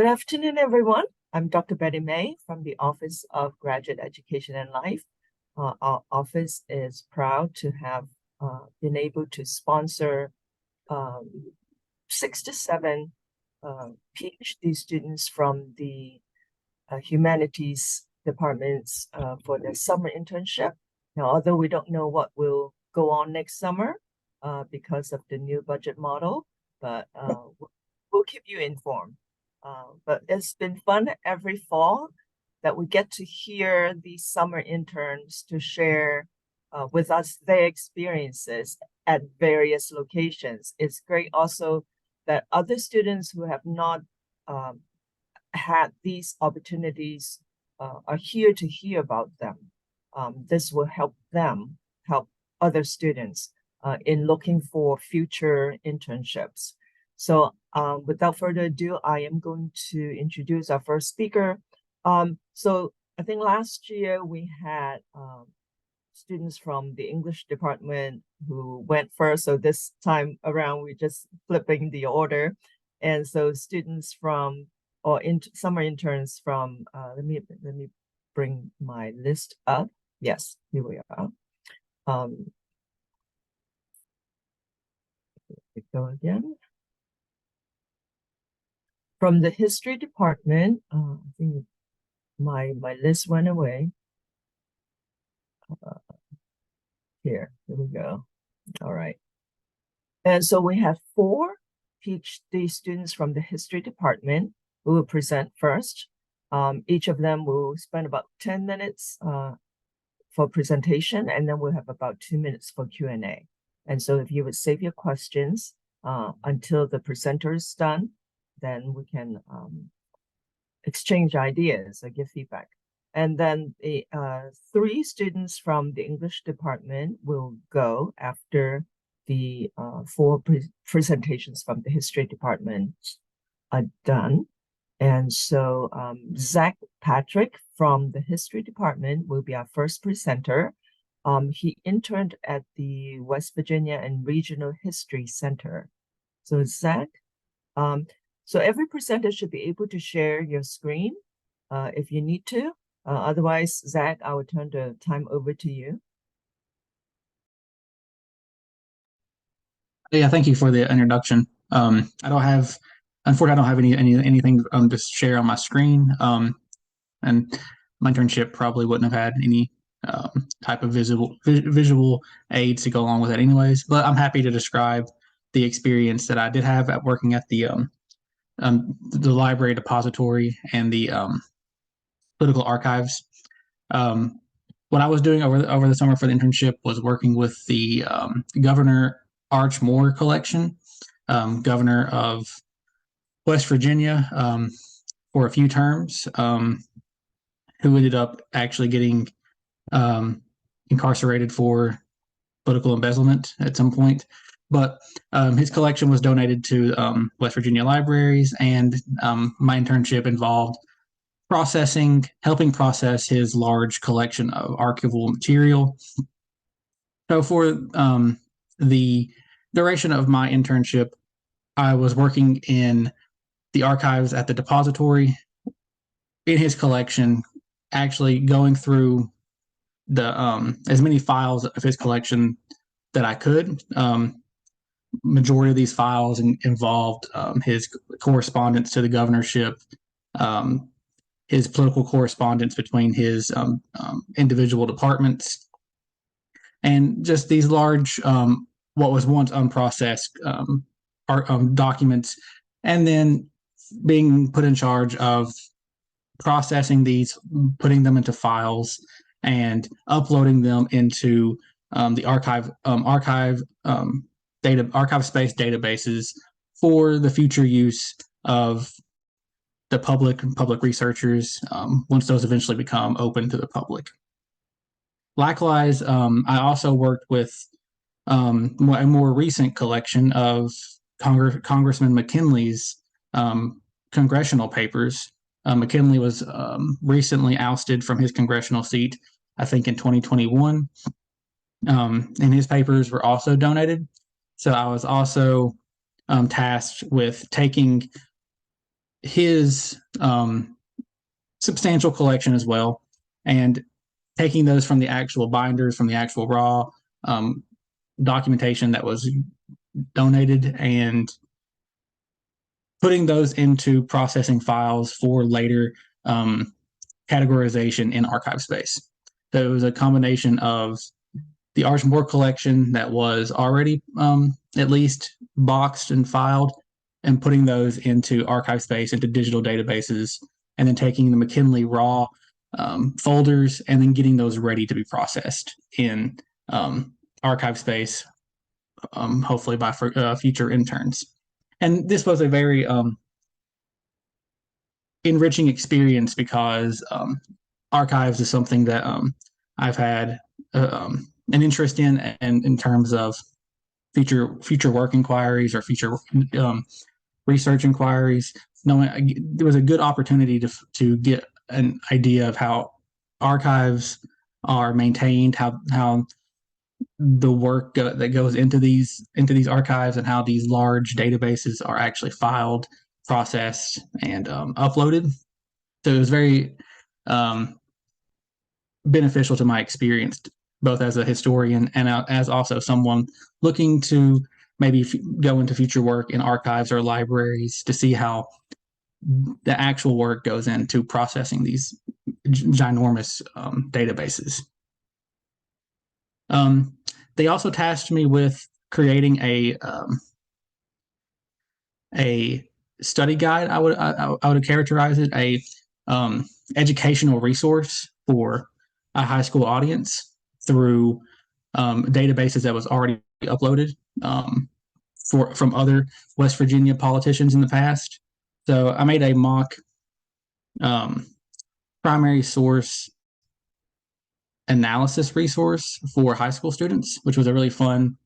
Good afternoon, everyone. I'm Dr. Betty May from the Office of Graduate Education and Life. Our office is proud to have been able to sponsor 6 to 7 PhD students from the Humanities departments for their summer internship. Now, although we don't know what will go on next summer because of the new budget model, but we'll keep you informed. But it's been fun every fall that we get to hear these summer interns to share with us their experiences at various locations. It's great also that other students who have not had these opportunities are here to hear about them. This will help them help other students in looking for future internships. So without further ado, I am going to introduce our first speaker. So I think last year we had students from the English department who went first. So this time around, we're just flipping the order. And so students from, or summer interns from, let me bring my list up. Yes, here we are. We go again. From the history department, I think my list went away. Here we go. All right. And so we have 4 PhD students from the history department who will present first. Each of them will spend about 10 minutes for presentation, and then we'll have about 2 minutes for Q&A. And so if you would save your questions until the presenter is done, then we can exchange ideas or give feedback. And then the 3 students from the English department will go after the 4 presentations from the history department are done. And so Zach Patrick from the history department will be our first presenter. He interned at the West Virginia and Regional History Center. So Zach, so every presenter should be able to share your screen if you need to. Otherwise, Zach, I will turn the time over to you. Yeah, thank you for the introduction. Unfortunately, I don't have anything to share on my screen. And my internship probably wouldn't have had any type of visual aids to go along with it anyways. But I'm happy to describe the experience that I did have at working at the library depository and the political archives. What I was doing over the summer for the internship was working with the Governor Arch Moore collection, governor of West Virginia for a few terms, who ended up actually getting incarcerated for political embezzlement at some point. But his collection was donated to West Virginia libraries, and my internship involved helping process his large collection of archival material. So for the duration of my internship, I was working in the archives at the depository in his collection, actually going through the as many files of his collection that I could. Majority of these files involved his correspondence to the governorship, his political correspondence between his individual departments, and just these large, what was once unprocessed documents, and then being put in charge of processing these, putting them into files, and uploading them into the archive space databases for the future use of the public researchers once those eventually become open to the public. Likewise, I also worked with a more recent collection of Congressman McKinley's congressional papers. McKinley was recently ousted from his congressional seat, I think in 2021, and his papers were also donated. So I was also tasked with taking his substantial collection as well, and taking those from the actual binders, from the actual raw documentation that was donated, and putting those into processing files for later categorization in archive space. So it was a combination of the Archmore collection that was already at least boxed and filed, and putting those into archive space, into digital databases, and then taking the McKinley raw folders and then getting those ready to be processed in archive space, hopefully by future interns. And this was a very enriching experience because archives is something that I've had an interest in, and in terms of future work inquiries or future research inquiries. Knowing there was a good opportunity to get an idea of how archives are maintained, how the work that goes into these archives, and how these large databases are actually filed, processed, and uploaded. So it was very beneficial to my experience, both as a historian and as also someone looking to maybe go into future work in archives or libraries to see how the actual work goes into processing these ginormous databases. They also tasked me with creating a study guide. I would characterize it a educational resource for a high school audience through databases that was already uploaded from other West Virginia politicians in the past. So I made a mock primary source analysis resource for high school students, which was a really fun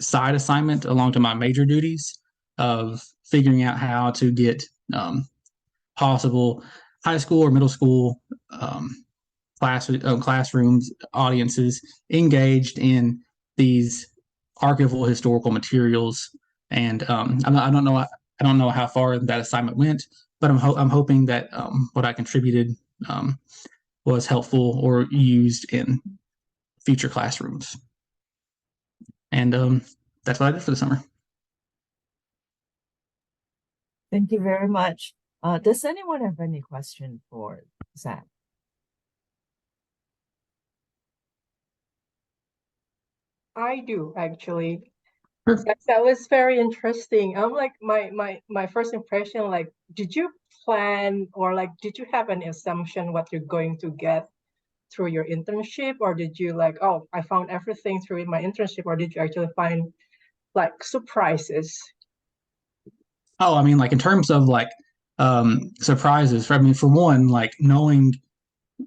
side assignment along to my major duties of figuring out how to get possible high school or middle school classrooms, audiences engaged in these archival historical materials. And I don't know how far that assignment went, but I'm hoping that what I contributed was helpful or used in future classrooms. And that's what I did for the summer. Thank you very much. Does anyone have any question for Zach? I do actually. Sure. That was very interesting. I'm like my first impression, like, did you plan or like did you have an assumption what you're going to get through your internship, or did you like, oh, I found everything through my internship, or did you actually find like surprises? Oh, I mean, like in terms of like surprises. I mean, for one, like knowing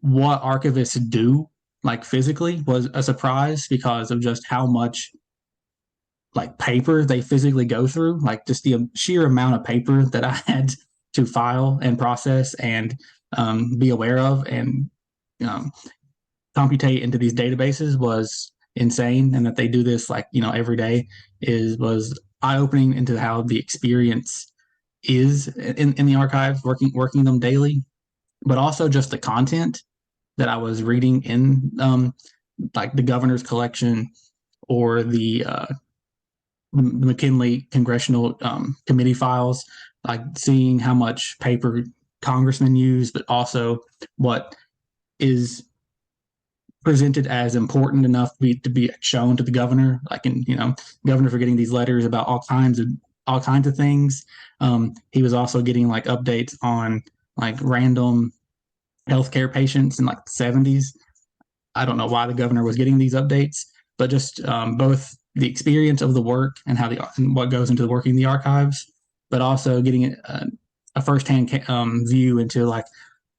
what archivists do, like physically, was a surprise because of just how much like paper they physically go through. Like just the sheer amount of paper that I had to file and process and be aware of and um, computate into these databases was insane. And that they do this like every day was eye opening into how the experience is in the archives, working them daily, but also just the content that I was reading in like the governor's collection or the McKinley congressional committee files, like seeing how much paper congressmen use, but also what is presented as important enough to be shown to the governor, like in governor for getting these letters about all kinds of things. He was also getting like updates on like random healthcare patients in like the 70s. I don't know why the governor was getting these updates, but just both the experience of the work and what goes into working the archives, but also getting a firsthand view into like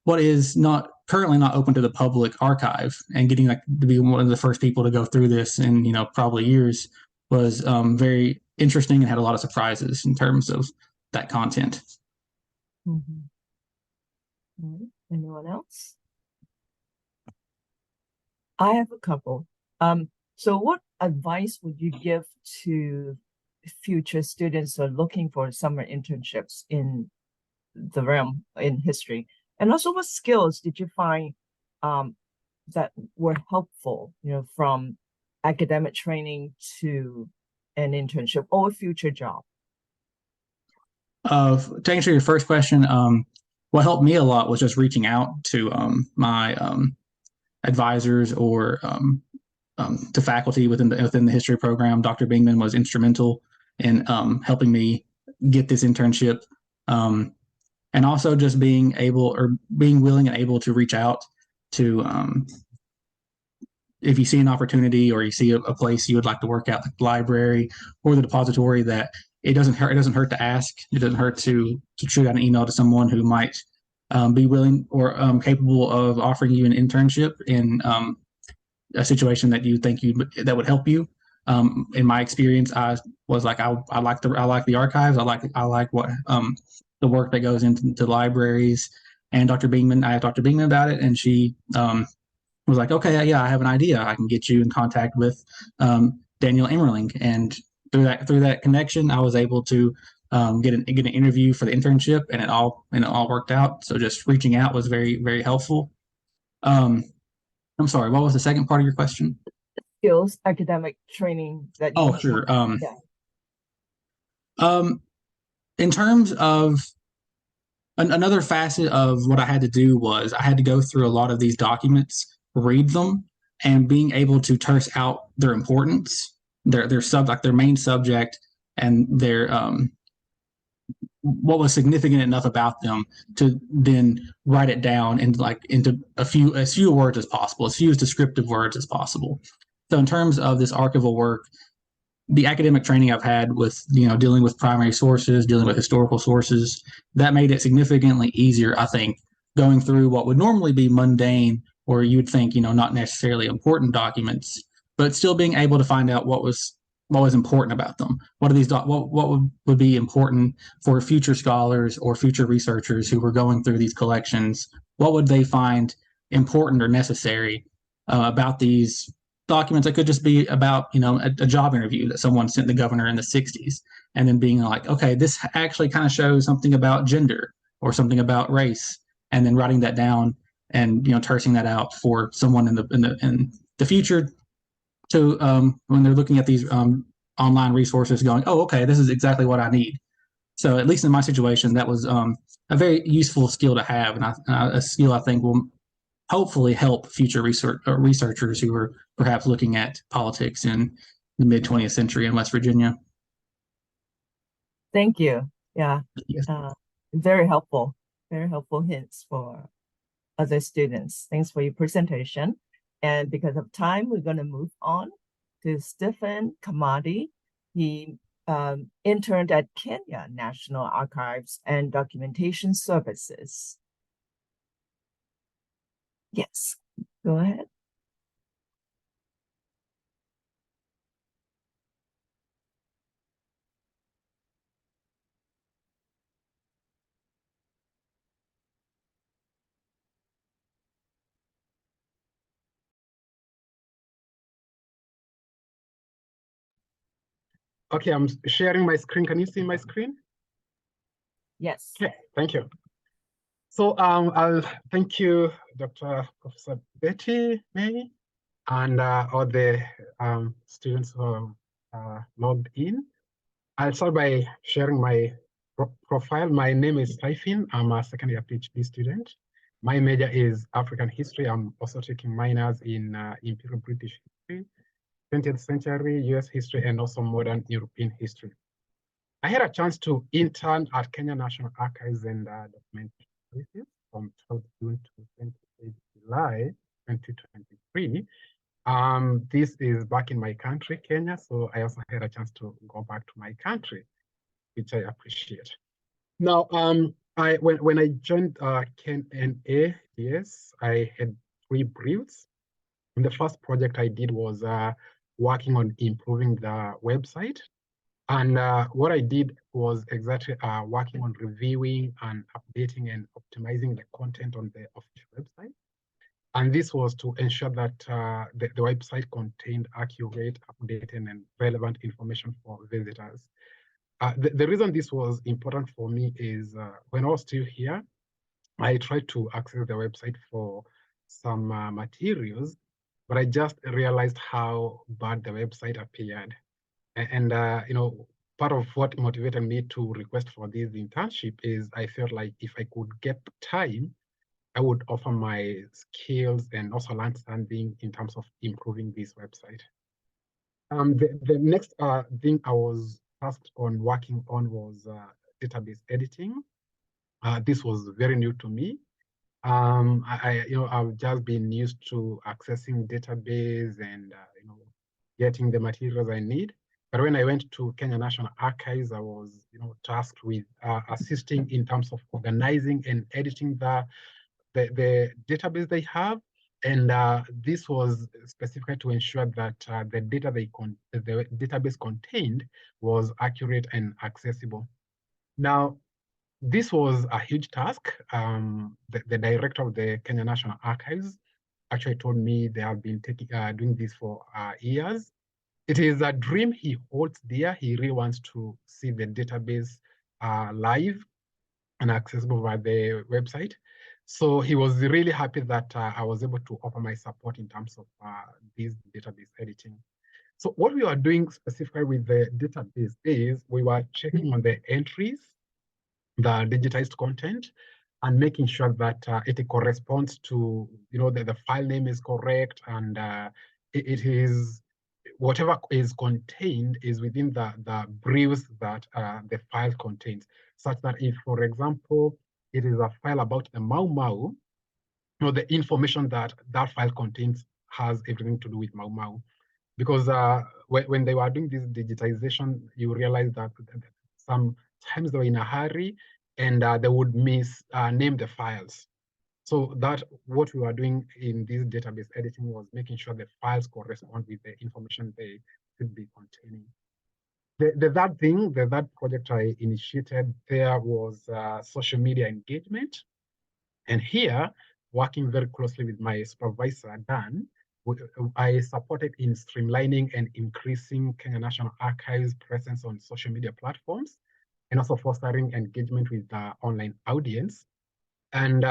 what is not currently not open to the public archive, and getting like to be one of the first people to go through this in probably years was very interesting and had a lot of surprises in terms of that content. Mm-hmm. Anyone else? I have a couple. So what advice would you give to future students who are looking for summer internships in the realm in history? And also, what skills did you find that were helpful, from academic training to an internship or a future job? To answer your first question, what helped me a lot was just reaching out to my advisors or to faculty within the history program. Dr. Bingman was instrumental in helping me get this internship, and also just being willing and able to reach out to if you see an opportunity or you see a place you would like to work at, like the library or the depository, that it doesn't hurt to ask. It doesn't hurt to shoot out an email to someone who might be willing or capable of offering you an internship in a situation that you think that would help you. In my experience, I was like, I like the archives. I like what the work that goes into libraries. And I asked Dr. Bingman about it, and she was like, okay, yeah, I have an idea. I can get you in contact with Daniel Emmerling. And through that connection, I was able to get an interview for the internship, and it all worked out. So just reaching out was very, very helpful. I'm sorry, what was the second part of your question? Skills, academic training that you Oh, sure. yeah. In terms of another facet of what I had to do was I had to go through a lot of these documents, read them, and being able to terse out their importance, their main subject, and their what was significant enough about them to then write it down into as few words as possible, as few descriptive words as possible. So in terms of this archival work, the academic training I've had with dealing with primary sources, dealing with historical sources, that made it significantly easier, I think, going through what would normally be mundane or you would think not necessarily important documents, but still being able to find out what was important about them. What are these what would be important for future scholars or future researchers who were going through these collections? What would they find important or necessary about these documents? That could just be about a job interview that someone sent the governor in the 60s, and then being like, okay, this actually kind of shows something about gender or something about race, and then writing that down and tersing that out for someone in the future to when they're looking at these online resources, going, oh, okay, this is exactly what I need. So at least in my situation, that was a very useful skill to have, and a skill I think will hopefully help future researchers who are perhaps looking at politics in the mid 20th century in West Virginia. Thank you. Yeah, Yes. very helpful hints for other students. Thanks for your presentation. And because of time, we're going to move on to Stiffen Kamande. He interned at Kenya National Archives and Documentation Services. Yes, go ahead. Okay, I'm sharing my screen. Can you see my screen? Yes. Okay, thank you. So I'll thank you, Dr. Professor Betty May, and all the students who logged in. I'll start by sharing my profile. My name is Stiffen. I'm a second year PhD student. My major is African history. I'm also taking minors in Imperial British history, 20th century US history, and also modern European history. I had a chance to intern at Kenya National Archives and Documentation Services from 12 June to 28 July 2023. This is back in my country, Kenya, so I also had a chance to go back to my country, which I appreciate. Now, when I joined KNA, yes, I had 3 briefs. And the first project I did was working on improving the website. And what I did was exactly working on reviewing and updating and optimizing the content on the official website. And this was to ensure that the website contained accurate, updated, and relevant information for visitors. The reason this was important for me is when I was still here, I tried to access the website for some materials, but I just realized how bad the website appeared. And you know, part of what motivated me to request for this internship is I felt like if I could get time, I would offer my skills and also learn something in terms of improving this website. The next thing I was tasked on working on was database editing. This was very new to me. You know, I've just been used to accessing database and you know, getting the materials I need. But when I went to Kenya National Archives, I was, you know, tasked with assisting in terms of organizing and editing the database they have. And this was specifically to ensure that the database contained was accurate and accessible. Now, this was a huge task. The director of the Kenya National Archives actually told me they have been doing this for years. It is a dream he holds dear. He really wants to see the database live and accessible via the website. So he was really happy that I was able to offer my support in terms of this database editing. So what we were doing specifically with the database is we were checking on the entries, the digitized content, and making sure that it corresponds to, you know, the file name is correct, and it is whatever is contained is within the briefs that the file contains, such that if, for example, it is a file about the Mau Mau, you know, the information that that file contains has everything to do with Mau Mau. Because when they were doing this digitization, you realize that sometimes they were in a hurry and they would name the files. So that what we were doing in this database editing was making sure the files correspond with the information they should be containing. The third project I initiated there was social media engagement. And here, working very closely with my supervisor, Dan, I supported in streamlining and increasing Kenya National Archives' presence on social media platforms, and also fostering engagement with the online audience. And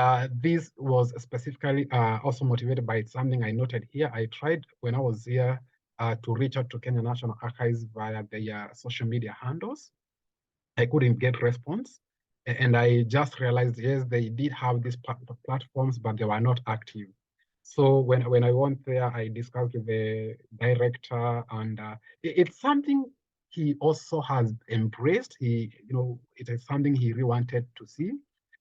this was specifically also motivated by something I noted here. I tried when I was here to reach out to Kenya National Archives via their social media handles. I couldn't get response. And I just realized, yes, they did have these platforms, but they were not active. So when I went there, I discussed with the director, and it's something he also has embraced. You know, it is something he really wanted to see,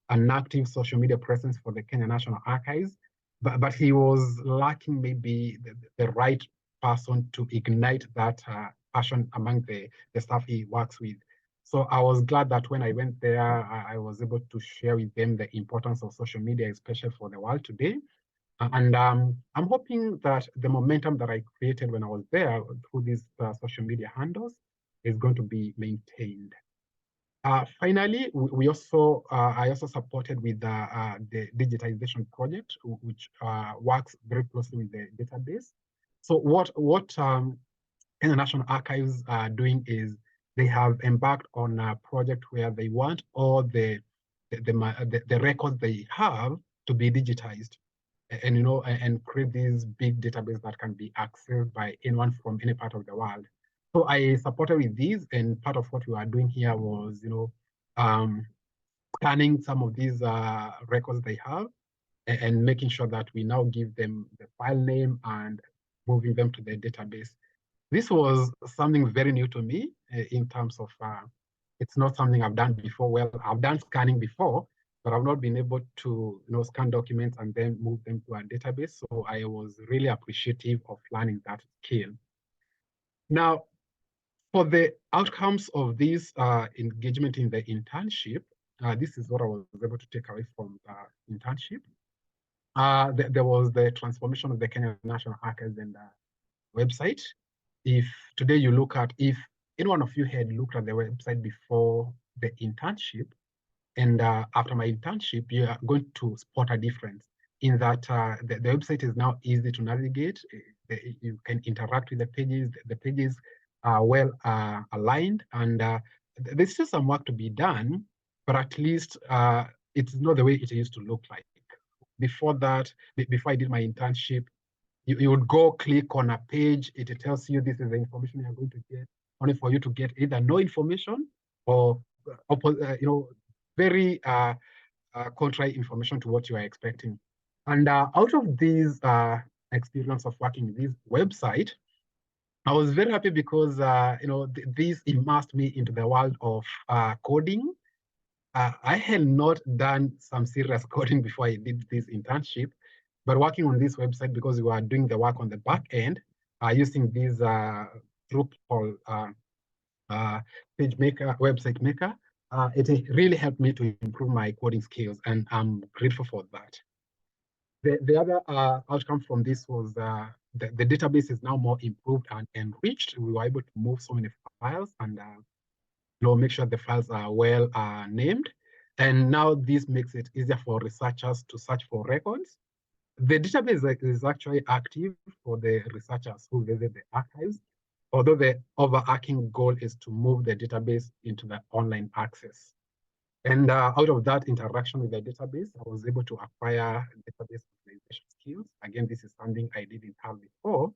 an active social media presence for the Kenya National Archives, but he was lacking maybe the right person to ignite that passion among the staff he works with. So I was glad that when I went there, I was able to share with them the importance of social media, especially for the world today. And I'm hoping that the momentum that I created when I was there through these social media handles is going to be maintained. Finally, I also supported with the digitization project, which works very closely with the database. So what International Archives are doing is they have embarked on a project where they want all the records they have to be digitized, and you know, and create these big database that can be accessed by anyone from any part of the world. So I supported with these, and part of what we are doing here was, you know, scanning some of these records they have, and making sure that we now give them the file name and moving them to the database. This was something very new to me in terms of, it's not something I've done before. Well, I've done scanning before, but I've not been able to, you know, scan documents and then move them to a database. So I was really appreciative of learning that skill. Now, for the outcomes of this engagement in the internship, this is what I was able to take away from the internship. There was the transformation of the Kenya National Archives and website. If today you look at, if any one of you had looked at the website before the internship and after my internship, you are going to spot a difference in that the website is now easy to navigate. You can interact with the pages. The pages are well aligned, and there's still some work to be done, but at least it's not the way it used to look like. Before that, before I did my internship, you would go click on a page, it tells you this is the information you're going to get, only for you to get either no information or very contrary information to what you are expecting. And out of these experience of working with this website, I was very happy because this immersed me into the world of coding. I had not done some serious coding before I did this internship, but working on this website, because we were doing the work on the back end, using this Drupal page maker, website maker, it really helped me to improve my coding skills, and I'm grateful for that. The other outcome from this was the database is now more improved and enriched. We were able to move so many files and make sure the files are well named. And now this makes it easier for researchers to search for records. The database is actually active for the researchers who visit the archives, although the overarching goal is to move the database into the online access. And out of that interaction with the database, I was able to acquire database organization skills. Again, this is something I didn't have before,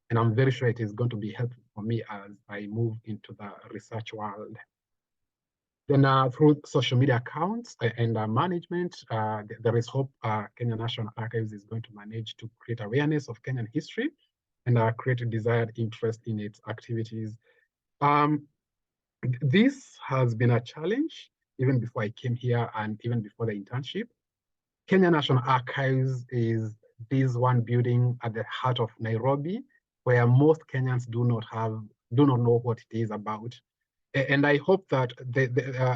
and I'm very sure it is going to be helpful for me as I move into the research world. Then through social media accounts and management, there is hope Kenya National Archives is going to manage to create awareness of Kenyan history and create a desired interest in its activities. This has been a challenge even before I came here and even before the internship. Kenya National Archives is this one building at the heart of Nairobi, where most Kenyans do not know what it is about. And I hope that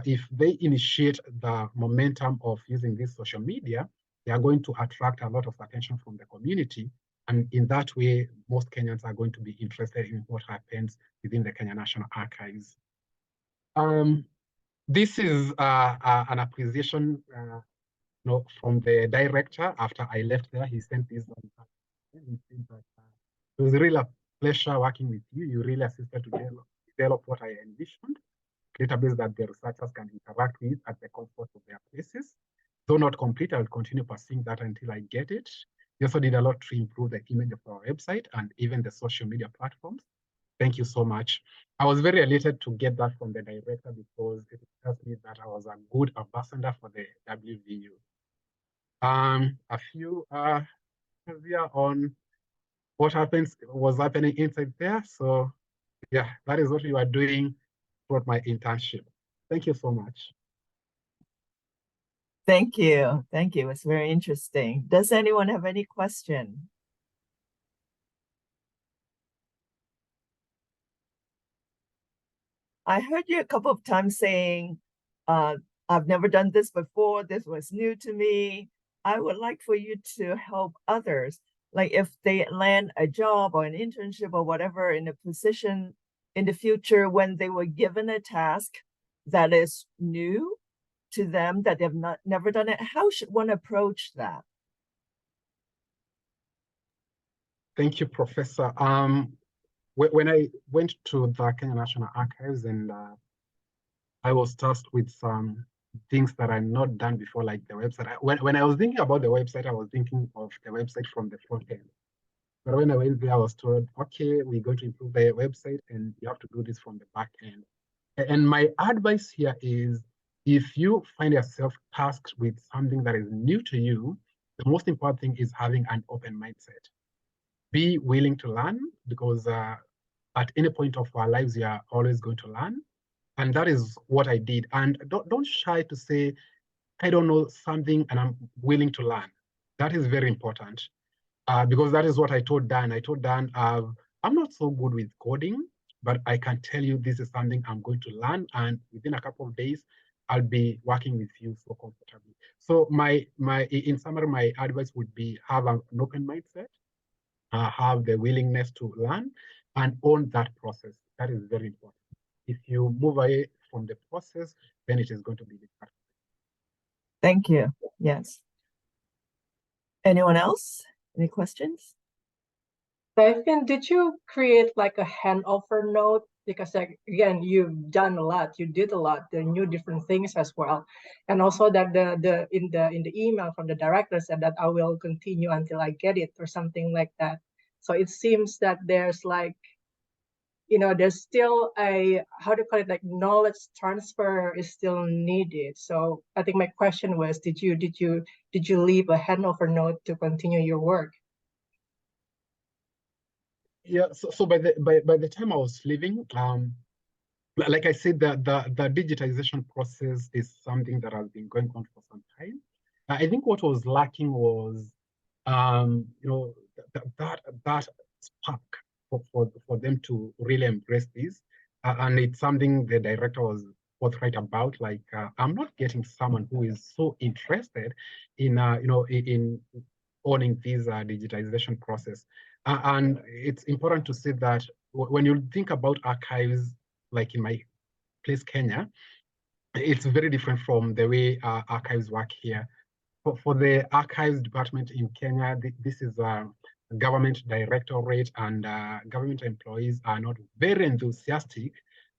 if they initiate the momentum of using this social media, they are going to attract a lot of attention from the community. And in that way, most Kenyans are going to be interested in what happens within the Kenya National Archives. This is an appreciation from the director. After I left there, he sent this on. He said that it was really a pleasure working with you. You really assisted to develop what I envisioned, database that the researchers can interact with at the comfort of their places. Though not complete, I'll continue pursuing that until I get it. You also did a lot to improve the image of our website and even the social media platforms. Thank you so much. I was very elated to get that from the director because it tells me that I was a good ambassador for the WVU. A few here on what was happening inside there. So yeah, that is what we were doing for my internship. Thank you so much. Thank you. Thank you. It's very interesting. Does anyone have any question? I heard you a couple of times saying, I've never done this before. This was new to me. I would like for you to help others. Like if they land a job or an internship or whatever in a position in the future when they were given a task that is new to them, that they've never done it, how should one approach that? Thank you, Professor. When I went to the Kenya National Archives and I was tasked with some things that I've not done before, like the website. When I was thinking about the website, I was thinking of the website from the front end. But when I went there, I was told, okay, we're going to improve the website and you have to do this from the back end. And my advice here is, if you find yourself tasked with something that is new to you, the most important thing is having an open mindset. Be willing to learn, because at any point of our lives, we are always going to learn. And that is what I did. And don't shy to say, I don't know something and I'm willing to learn. That is very important, because that is what I told Dan. I told Dan, I'm not so good with coding, but I can tell you this is something I'm going to learn. And within a couple of days, I'll be working with you so comfortably. So in summary, my advice would be have an open mindset, have the willingness to learn, and own that process. That is very important. If you move away from the process, then it is going to be difficult. Thank you. Yes. Anyone else? Any questions? Stiffen, did you create like a handover note because like, again, you've done a lot, you did a lot, the new different things as well. And also that in the email from the director said that I will continue until I get it or something like that. So it seems that there's like, there's still a, how do you call it, like knowledge transfer is still needed. So I think my question was, did you leave a handover note to continue your work? Yeah, so by the time I was leaving, like I said, the digitization process is something that has been going on for some time. I think what was lacking was, that spark for them to really embrace this, and it's something the director was forthright about. Like, I'm not getting someone who is so interested in, in owning this digitization process. And it's important to say that when you think about archives, like in my place, Kenya, it's very different from the way archives work here. For the archives department in Kenya, this is a government directorate, and government employees are not very enthusiastic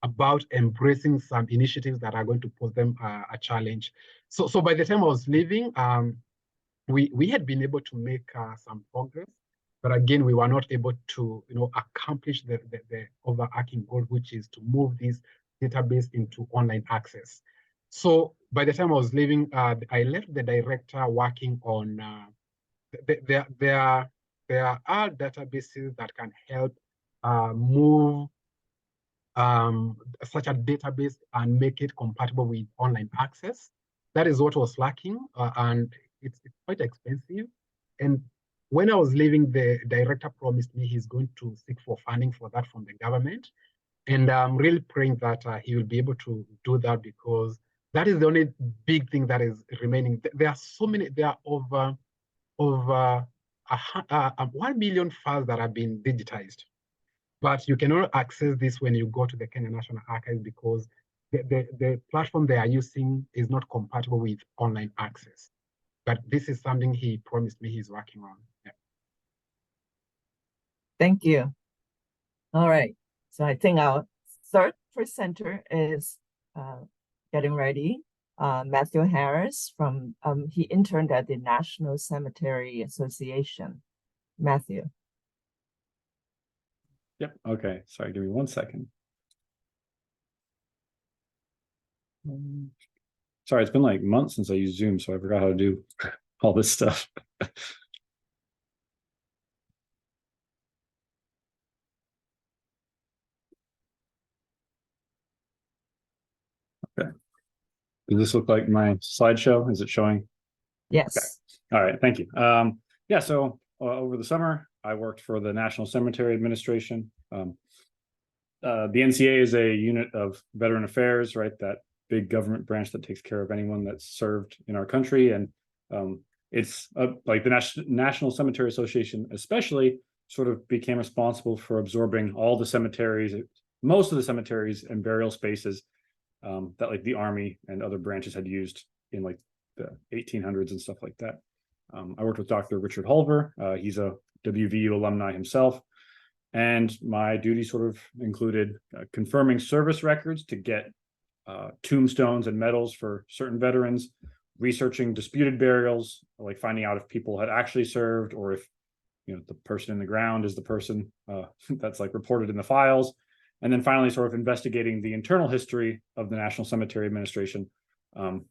about embracing some initiatives that are going to pose them a challenge. So by the time I was leaving, we had been able to make some progress, but again, we were not able to accomplish the overarching goal, which is to move this database into online access. So by the time I was leaving, I left the director working on there are databases that can help move such a database and make it compatible with online access. That is what was lacking, and it's quite expensive. And when I was leaving, the director promised me he's going to seek for funding for that from the government. And I'm really praying that he will be able to do that, because that is the only big thing that is remaining. There are so many, there are over 1 million files that have been digitized. But you cannot access this when you go to the Kenya National Archives, because the platform they are using is not compatible with online access. But this is something he promised me he's working on. Yeah. Thank you. All right. So I think our third presenter is getting ready. Matthew Harris from, he interned at the National Cemetery Association. Matthew. Yep. Okay. Sorry. Give me 1 second. Sorry, it's been like months since I used Zoom, so I forgot how to do all this stuff. Okay. Does this look like my slideshow? Is it showing? Yes. Okay. All right. Thank you. Yeah. So over the summer, I worked for the National Cemetery Administration. The NCA is a unit of Veteran Affairs, right? That big government branch that takes care of anyone that's served in our country. And it's like the National Cemetery Association especially sort of became responsible for absorbing all the cemeteries, most of the cemeteries and burial spaces that like the Army and other branches had used in like the 1800s and stuff like that. I worked with Dr. Richard Hulver. He's a WVU alumni himself. And my duty sort of included confirming service records to get tombstones and medals for certain veterans, researching disputed burials, like finding out if people had actually served, or if the person in the ground is the person that's like reported in the files. And then finally sort of investigating the internal history of the National Cemetery Administration, and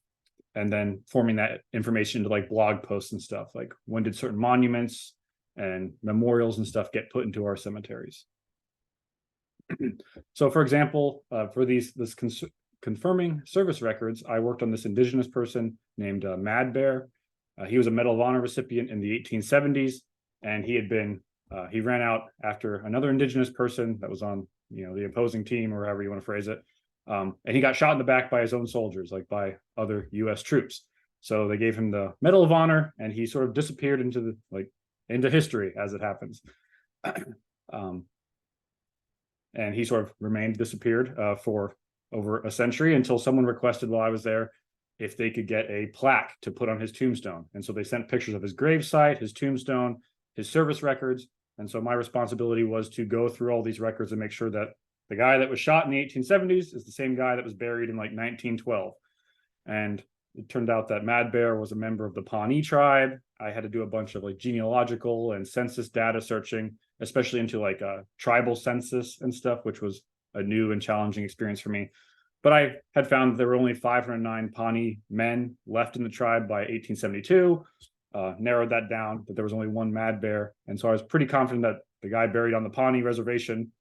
then forming that information into like blog posts and stuff, like when did certain monuments and memorials and stuff get put into our cemeteries. So for example, for this confirming service records, I worked on this indigenous person named Mad Bear. He was a Medal of Honor recipient in the 1870s, and he had been, he ran out after another indigenous person that was on the opposing team, or however you want to phrase it. And he got shot in the back by his own soldiers, like by other US troops. So they gave him the Medal of Honor, and he sort of disappeared into into history as it happens. And he sort of remained disappeared for over a century, until someone requested while I was there if they could get a plaque to put on his tombstone. And so they sent pictures of his gravesite, his tombstone, his service records. And so my responsibility was to go through all these records and make sure that the guy that was shot in the 1870s is the same guy that was buried in like 1912. And it turned out that Mad Bear was a member of the Pawnee tribe. I had to do a bunch of like genealogical and census data searching, especially into like a tribal census and stuff, which was a new and challenging experience for me. But I had found there were only 509 Pawnee men left in the tribe by 1872, narrowed that down, but there was only one Mad Bear. And so I was pretty confident that the guy buried on the Pawnee reservation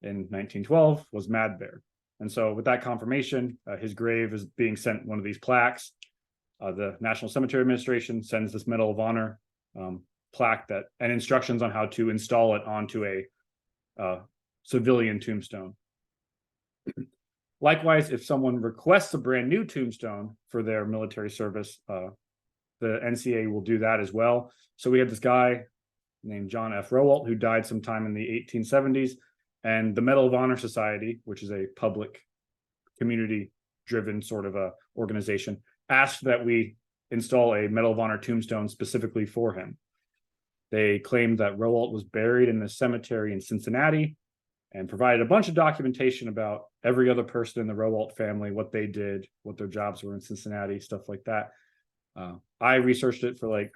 in 1912 was Mad Bear. And so with that confirmation, his grave is being sent one of these plaques. The National Cemetery Administration sends this Medal of Honor plaque that and instructions on how to install it onto a civilian tombstone. Likewise, if someone requests a brand new tombstone for their military service, the NCA will do that as well. So we had this guy named John F. Rowalt who died sometime in the 1870s, and the Medal of Honor Society, which is a public community-driven sort of a organization, asked that we install a Medal of Honor tombstone specifically for him. They claimed that Rowalt was buried in the cemetery in Cincinnati and provided a bunch of documentation about every other person in the Rowalt family, what they did, what their jobs were in Cincinnati, stuff like that. I researched it for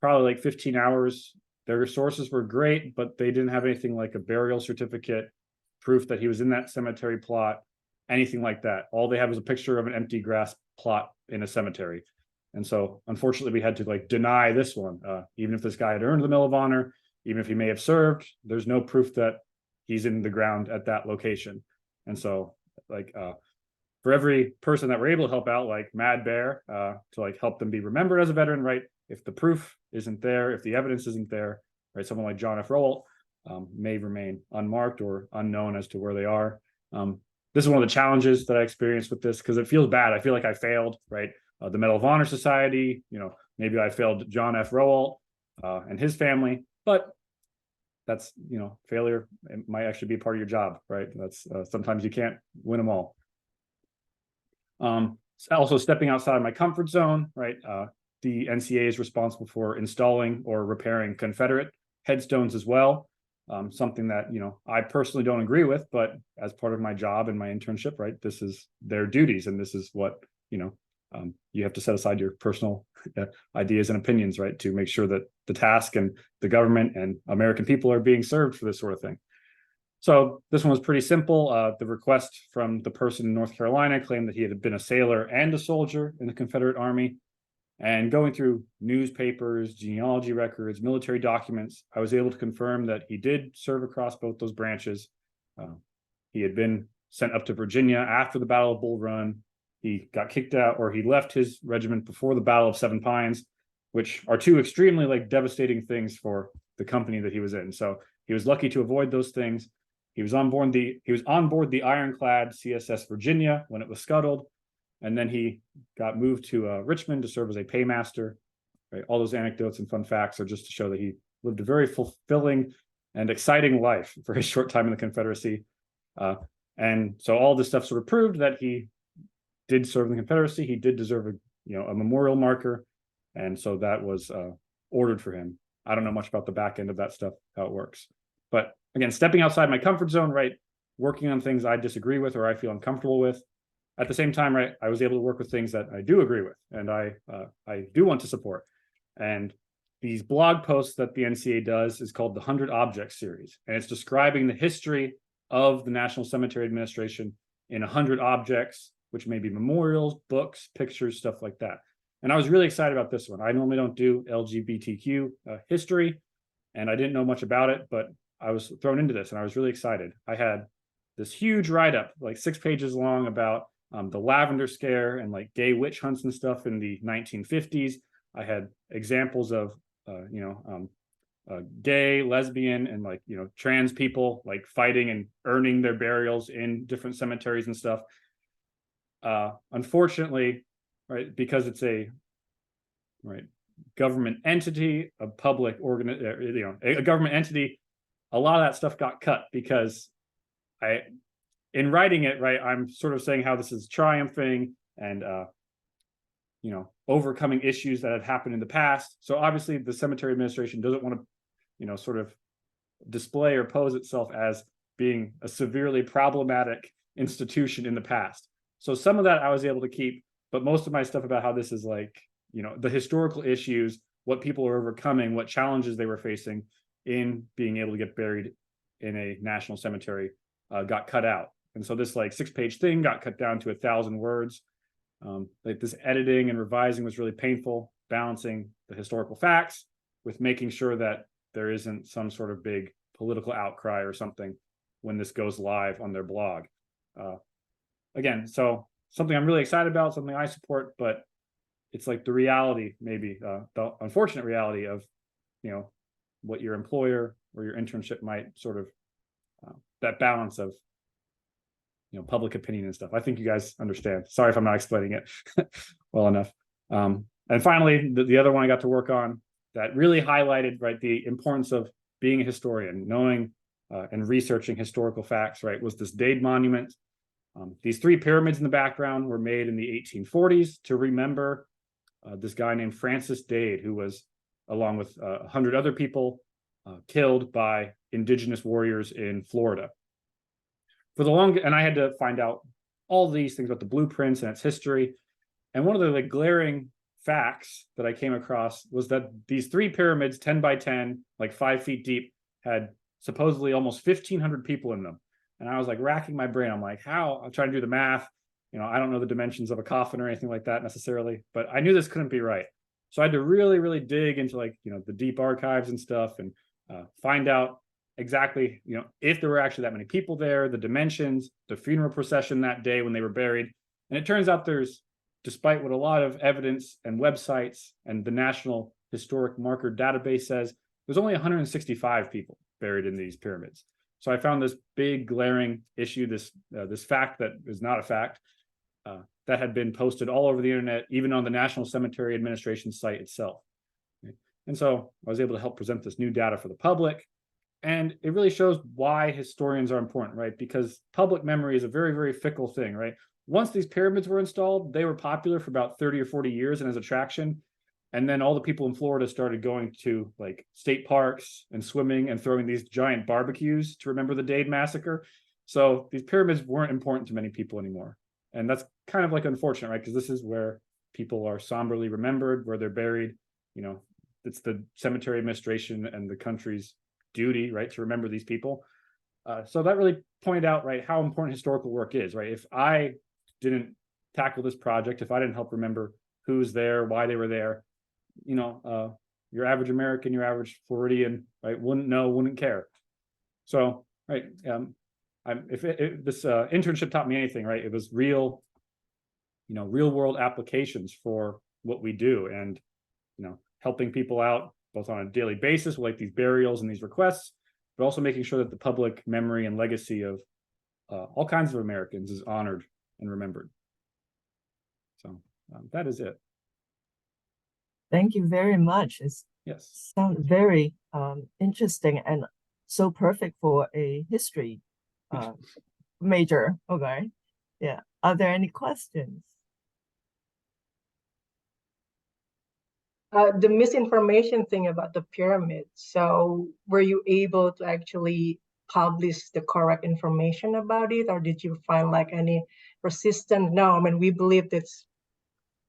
probably 15 hours. Their sources were great, but they didn't have anything like a burial certificate, proof that he was in that cemetery plot, anything like that. All they had was a picture of an empty grass plot in a cemetery. And so unfortunately we had to deny this one. Even if this guy had earned the Medal of Honor, even if he may have served, there's no proof that he's in the ground at that location. And so for every person that we're able to help out, like Mad Bear, to help them be remembered as a veteran, right? If the proof isn't there, if the evidence isn't there, right, someone like John F. Rowalt may remain unmarked or unknown as to where they are. This is one of the challenges that I experienced with this, because it feels bad. I feel like I failed, right? The Medal of Honor Society, maybe I failed John F. Rowalt and his family, but that's, failure. It might actually be part of your job, right? That's sometimes you can't win them all. Also stepping outside my comfort zone, right? The NCA is responsible for installing or repairing Confederate headstones as well. Something that, I personally don't agree with, but as part of my job and my internship, right, this is their duties. And this is what, you have to set aside your personal ideas and opinions, right, to make sure that the task and the government and American people are being served for this sort of thing. So this one was pretty simple. The request from the person in North Carolina claimed that he had been a sailor and a soldier in the Confederate Army. And going through newspapers, genealogy records, military documents, I was able to confirm that he did serve across both those branches. He had been sent up to Virginia after the Battle of Bull Run. He got kicked out, or he left his regiment before the Battle of Seven Pines, which are two extremely devastating things for the company that he was in. So he was lucky to avoid those things. He was on board the ironclad CSS Virginia when it was scuttled. And then he got moved to Richmond to serve as a paymaster. Right? All those anecdotes and fun facts are just to show that he lived a very fulfilling and exciting life for his short time in the Confederacy. And so all this stuff sort of proved that he did serve in the Confederacy. He did deserve a memorial marker. And so that was ordered for him. I don't know much about the back end of that stuff, how it works. But again, stepping outside my comfort zone, right? Working on things I disagree with or I feel uncomfortable with. At the same time, right, I was able to work with things that I do agree with and I do want to support. And these blog posts that the NCA does is called the 100 Objects series. And it's describing the history of the National Cemetery Administration in 100 objects, which may be memorials, books, pictures, stuff like that. And I was really excited about this one. I normally don't do LGBTQ history, and I didn't know much about it, but I was thrown into this and I was really excited. I had this huge write-up, 6 pages long, about the Lavender Scare and gay witch hunts and stuff in the 1950s. I had examples of, gay, lesbian, and trans people fighting and earning their burials in different cemeteries and stuff. Unfortunately, right, because it's a government entity, a public a government entity, a lot of that stuff got cut because in writing it, right, I'm sort of saying how this is triumphing and, overcoming issues that have happened in the past. So obviously the cemetery administration doesn't want to, sort of display or pose itself as being a severely problematic institution in the past. So some of that I was able to keep, but most of my stuff about how this is like, you know, the historical issues, what people are overcoming, what challenges they were facing in being able to get buried in a national cemetery got cut out. And so this like 6-page thing got cut down to 1,000 words. Like this editing and revising was really painful, balancing the historical facts with making sure that there isn't some sort of big political outcry or something when this goes live on their blog. Again, so something I'm really excited about, something I support, but it's like the reality, maybe the unfortunate reality of, you know, what your employer or your internship might sort of, that balance of, you know, public opinion and stuff. I think you guys understand. Sorry if I'm not explaining it well enough. And finally, the other one I got to work on that really highlighted, right, the importance of being a historian, knowing and researching historical facts, right, was this Dade Monument. These 3 pyramids in the background were made in the 1840s to remember this guy named Francis Dade, who was, along with 100 other people, killed by indigenous warriors in Florida. And I had to find out all these things about the blueprints and its history. And one of the like glaring facts that I came across was that these 3 pyramids, 10 by 10, like 5 feet deep, had supposedly almost 1,500 people in them. And I was like racking my brain. I'm like, how? I'm trying to do the math. You know, I don't know the dimensions of a coffin or anything like that necessarily, but I knew this couldn't be right. So I had to really, really dig into like, you know, the deep archives and stuff and find out exactly, you know, if there were actually that many people there, the dimensions, the funeral procession that day when they were buried. And it turns out there's, despite what a lot of evidence and websites and the National Historic Marker Database says, there's only 165 people buried in these pyramids. So I found this big glaring issue, this fact that is not a fact, that had been posted all over the internet, even on the National Cemetery Administration site itself. And so I was able to help present this new data for the public. And it really shows why historians are important, right? Because public memory is a very, very fickle thing, right? Once these pyramids were installed, they were popular for about 30 or 40 years and as attraction. And then all the people in Florida started going to like state parks and swimming and throwing these giant barbecues to remember the Dade massacre. So these pyramids weren't important to many people anymore. And that's kind of like unfortunate, right? Because this is where people are somberly remembered, where they're buried. You know, it's the cemetery administration and the country's duty, right, to remember these people. So that really pointed out, right, how important historical work is, right? If I didn't tackle this project, if I didn't help remember who's there, why they were there, you know, your average American, your average Floridian, right, wouldn't know, wouldn't care. So, right, if this internship taught me anything, right, it was real, you know, real world applications for what we do, and, you know, helping people out both on a daily basis with like these burials and these requests, but also making sure that the public memory and legacy of all kinds of Americans is honored and remembered. So that is it. Thank you very much. It Yes. sounds very interesting and so perfect for a history major. Okay. Yeah. Are there any questions? The misinformation thing about the pyramid. So were you able to actually publish the correct information about it, or did you find like any resistance? No, I mean, we believe it's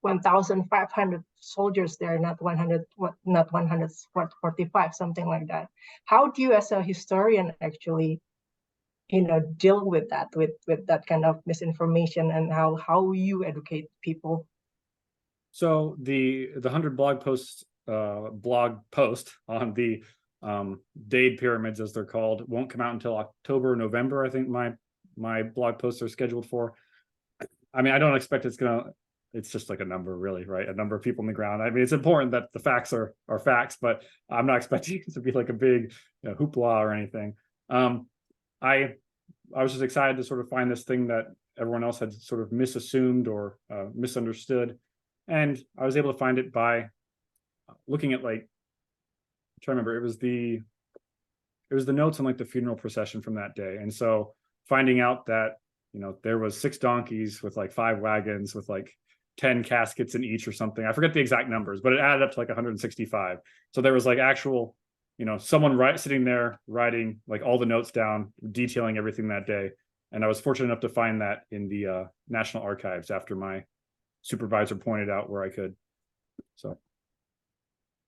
1,500 soldiers there, not 145, something like that. How do you, as a historian, actually, you know, deal with that, with that kind of misinformation, and how you educate people? So the 100 blog post on the Dade pyramids, as they're called, won't come out until October, November. I think my blog posts are scheduled for. I mean, I don't expect it's just like a number, really, right? A number of people on the ground. I mean, it's important that the facts are facts, but I'm not expecting it to be like a big, you know, hoopla or anything. I was just excited to sort of find this thing that everyone else had sort of misassumed or misunderstood. And I was able to find it by looking at, like, I'm trying to remember, it was the notes on like the funeral procession from that day. And so finding out that, you know, there was 6 donkeys with like 5 wagons with like 10 caskets in each or something. I forget the exact numbers, but it added up to like 165. So there was like actual someone sitting there writing like all the notes down, detailing everything that day. And I was fortunate enough to find that in the National Archives after my supervisor pointed out where I could. So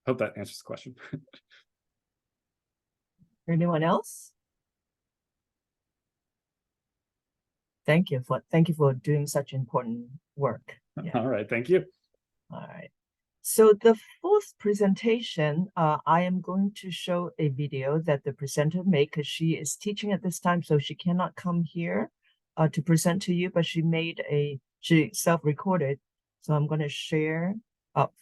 hope that answers the question. Anyone else? Thank you for doing such important work. Yeah. All right, thank you. All right. So the fourth presentation, I am going to show a video that the presenter made because she is teaching at this time, so she cannot come here to present to you, but she self-recorded. So I'm going to share.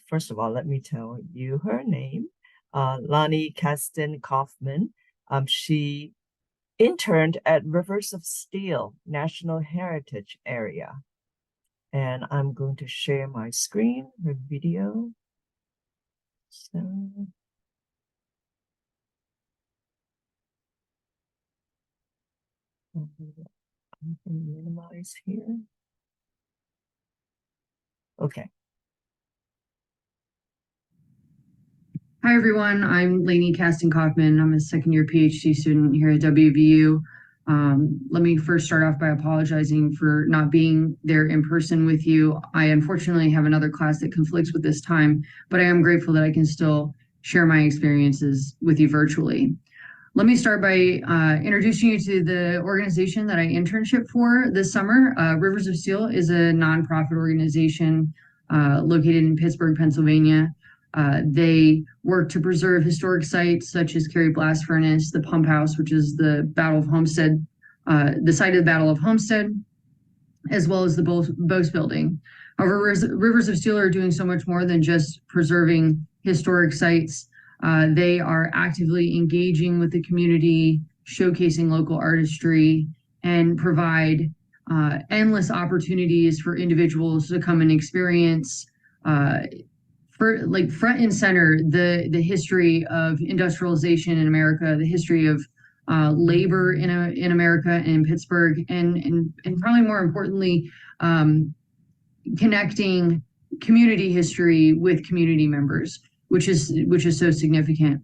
First of all, let me tell you her name, Lani Kasten-Coffman. She interned at Rivers of Steel National Heritage Area. And I'm going to share my screen, her video. So, I can minimize here. Okay. Hi, everyone. I'm Lani Kasten-Coffman. I'm a second-year PhD student here at WVU. Let me first start off by apologizing for not being there in person with you. I unfortunately have another class that conflicts with this time, but I am grateful that I can still share my experiences with you virtually. Let me start by introducing you to the organization that I internship for this summer. Rivers of Steel is a nonprofit organization located in Pittsburgh, Pennsylvania. They work to preserve historic sites such as Cary Blast Furnace, the Pump House, which is the Battle of Homestead, the site of the Battle of Homestead, as well as the Boast Building. However, Rivers of Steel are doing so much more than just preserving historic sites. They are actively engaging with the community, showcasing local artistry, and provide endless opportunities for individuals to come and experience front and center the history of industrialization in America, the history of labor in America and in Pittsburgh, and probably more importantly, connecting community history with community members, which is so significant.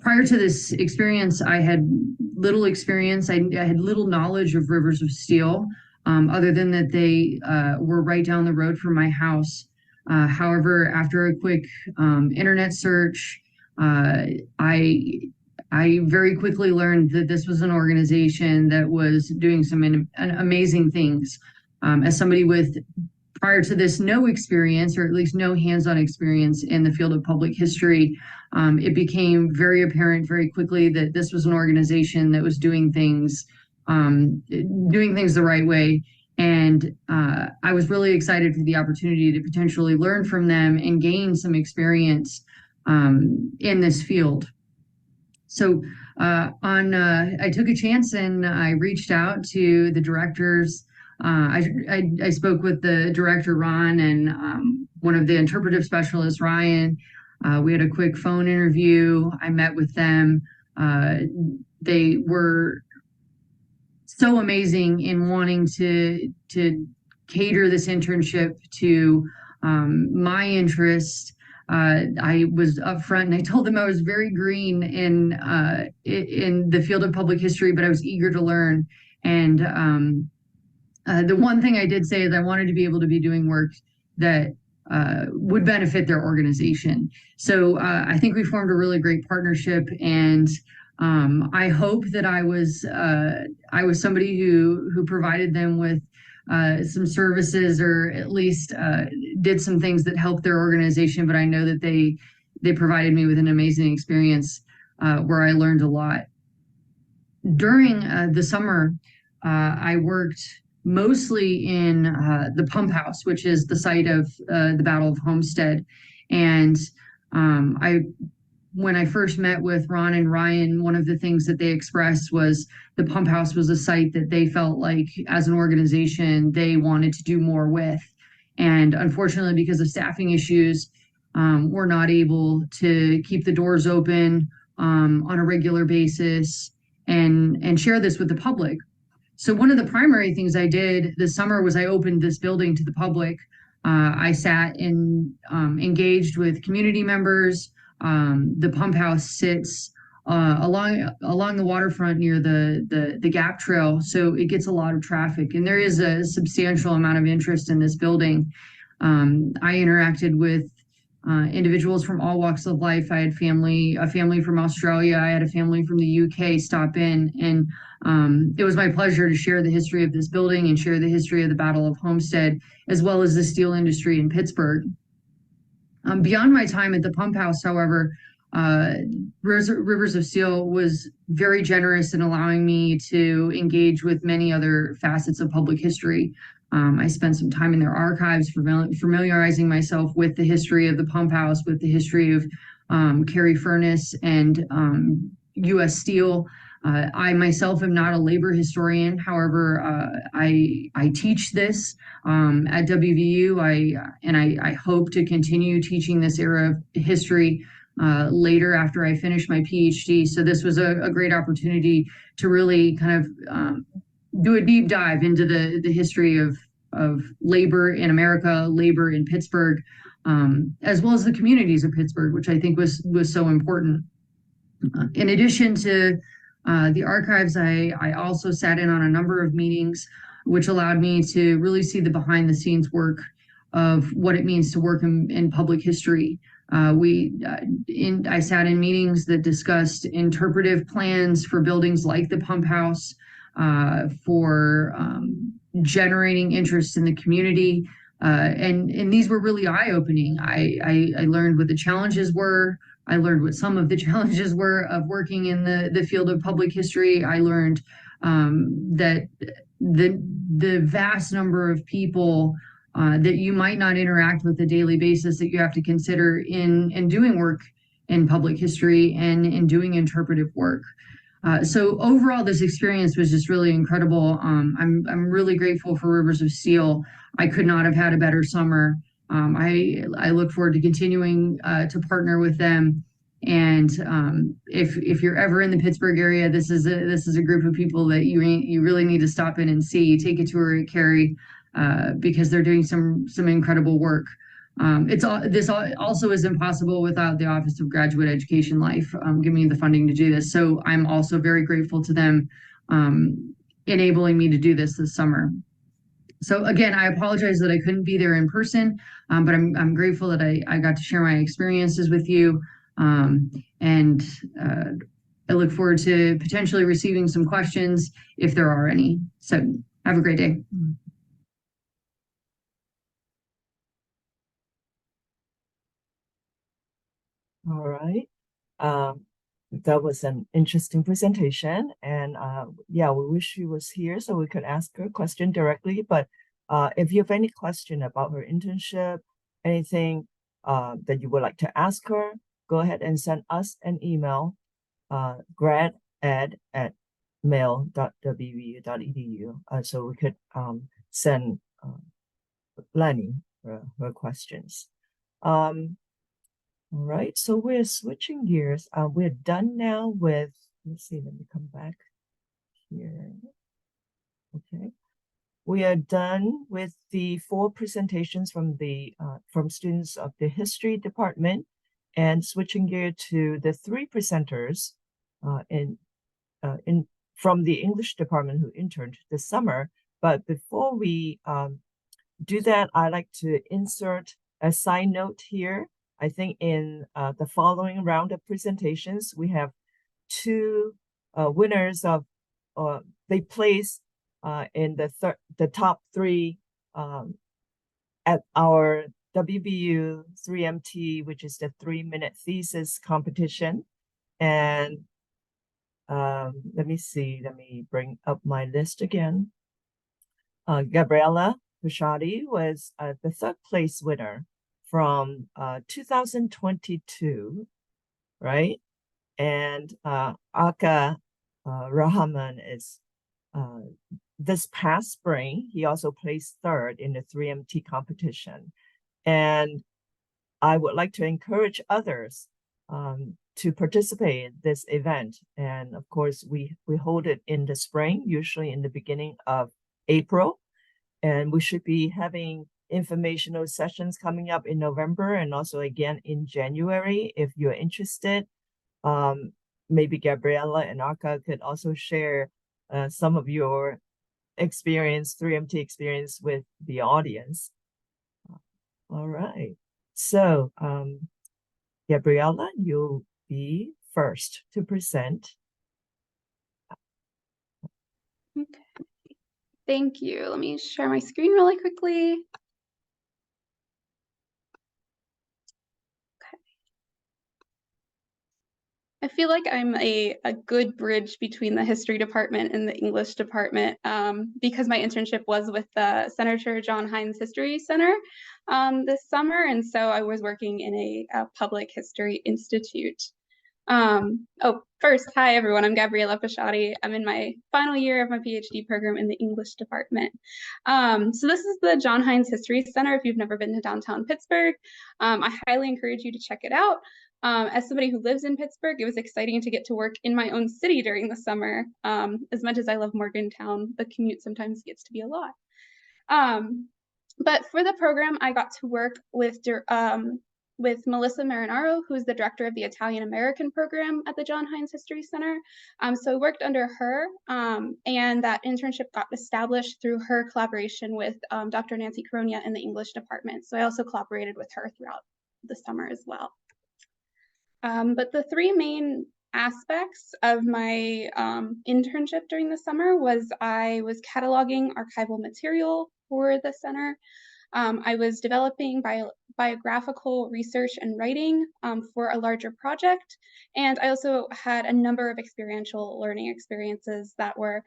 Prior to this experience, I had little experience. I had little knowledge of Rivers of Steel, other than that they were right down the road from my house. However, after a quick internet search, I very quickly learned that this was an organization that was doing some amazing things. As somebody with, prior to this, no experience, or at least no hands-on experience in the field of public history, it became very apparent very quickly that this was an organization that was doing things the right way. And I was really excited for the opportunity to potentially learn from them and gain some experience in this field. So I took a chance and I reached out to the directors. I spoke with the director, Ron, and one of the interpretive specialists, Ryan. We had a quick phone interview. I met with them. They were so amazing in wanting to cater this internship to my interest. I was upfront and I told them I was very green in the field of public history, but I was eager to learn. And the one thing I did say is I wanted to be able to be doing work that would benefit their organization. So I think we formed a really great partnership, and I hope that I was somebody who provided them with some services, or at least did some things that helped their organization. But I know that they provided me with an amazing experience where I learned a lot. During the summer, I worked mostly in the Pump House, which is the site of the Battle of Homestead. And when I first met with Ron and Ryan, one of the things that they expressed was the Pump House was a site that they felt like, as an organization, they wanted to do more with. And unfortunately, because of staffing issues, we're not able to keep the doors open on a regular basis and share this with the public. So one of the primary things I did this summer was I opened this building to the public. I sat and engaged with community members. The Pump House sits along the waterfront near the Gap Trail, so it gets a lot of traffic, and there is a substantial amount of interest in this building. I interacted with individuals from all walks of life. I had a family from Australia. I had a family from the UK stop in, and it was my pleasure to share the history of this building and share the history of the Battle of Homestead, as well as the steel industry in Pittsburgh. Beyond my time at the pump house, however, Rivers of Steel was very generous in allowing me to engage with many other facets of public history. I spent some time in their archives, familiarizing myself with the history of the pump house, with the history of Carey Furnace and U.S. Steel. I myself am not a labor historian. However, I teach this at WVU. I hope to continue teaching this era of history later after I finish my PhD. So this was a great opportunity to really kind of do a deep dive into the history of labor in America, labor in Pittsburgh, as well as the communities of Pittsburgh, which I think was so important. In addition to the archives, I also sat in on a number of meetings, which allowed me to really see the behind the scenes work of what it means to work in public history. I sat in meetings that discussed interpretive plans for buildings like the pump house, for generating interest in the community. And these were really eye-opening. I learned what the challenges were. I learned what some of the challenges were of working in the field of public history. I learned that the vast number of people that you might not interact with on a daily basis that you have to consider in doing work in public history and in doing interpretive work. So overall, this experience was just really incredible. I'm really grateful for Rivers of Steel. I could not have had a better summer. I look forward to continuing to partner with them. And if you're ever in the Pittsburgh area, this is a group of people that you really need to stop in and see. Take a tour at Carey because they're doing some incredible work. This also is impossible without the Office of Graduate Education Life giving me the funding to do this. So I'm also very grateful to them enabling me to do this summer. So again, I apologize that I couldn't be there in person, but I'm grateful that I got to share my experiences with you. And I look forward to potentially receiving some questions if there are any. So have a great day. All right. That was an interesting presentation, and yeah, we wish she was here so we could ask her a question directly. But if you have any question about her internship, anything that you would like to ask her, go ahead and send us an email, grad@mail.wvu.edu, so we could send Lani her questions. All right, so we're switching gears. We're done now with, let's see, let me come back here. Okay. We are done with the 4 presentations from students of the history department, and switching gear to the 3 presenters from the English department who interned this summer. But before we do that, I'd like to insert a side note here. I think in the following round of presentations, we have 2 winners of, they placed in the top 3 at our WVU 3MT, which is the 3-minute thesis competition. And let me bring up my list again. Gabriella Pishotti was the 3rd place winner from 2022, right? And Arka Rahman is this past spring, he also placed 3rd in the 3MT competition. And I would like to encourage others to participate in this event. And of course, we hold it in the spring, usually in the beginning of April. And we should be having informational sessions coming up in November and also again in January if you're interested. maybe Gabriella and Arka could also share some of your experience, 3MT experience with the audience. All right. So, Gabriella, you'll be first to present. Okay. Thank you. Let me share my screen really quickly. Okay. I feel like I'm a good bridge between the history department and the English department because my internship was with the Senator John Heinz History Center this summer. And so I was working in a public history institute. First, hi everyone, I'm Gabriella Pishotti. I'm in my final year of my PhD program in the English department. So this is the John Heinz History Center. If you've never been to downtown Pittsburgh, I highly encourage you to check it out. As somebody who lives in Pittsburgh, it was exciting to get to work in my own city during the summer. As much as I love Morgantown, the commute sometimes gets to be a lot. But for the program, I got to work with Melissa Marinaro, who's the director of the Italian American program at the John Heinz History Center. So I worked under her, and that internship got established through her collaboration with Dr. Nancy Caronia in the English department. So I also collaborated with her throughout the summer as well. But the three main aspects of my internship during the summer was I was cataloging archival material for the center. I was developing biographical research and writing for a larger project. And I also had a number of experiential learning experiences that were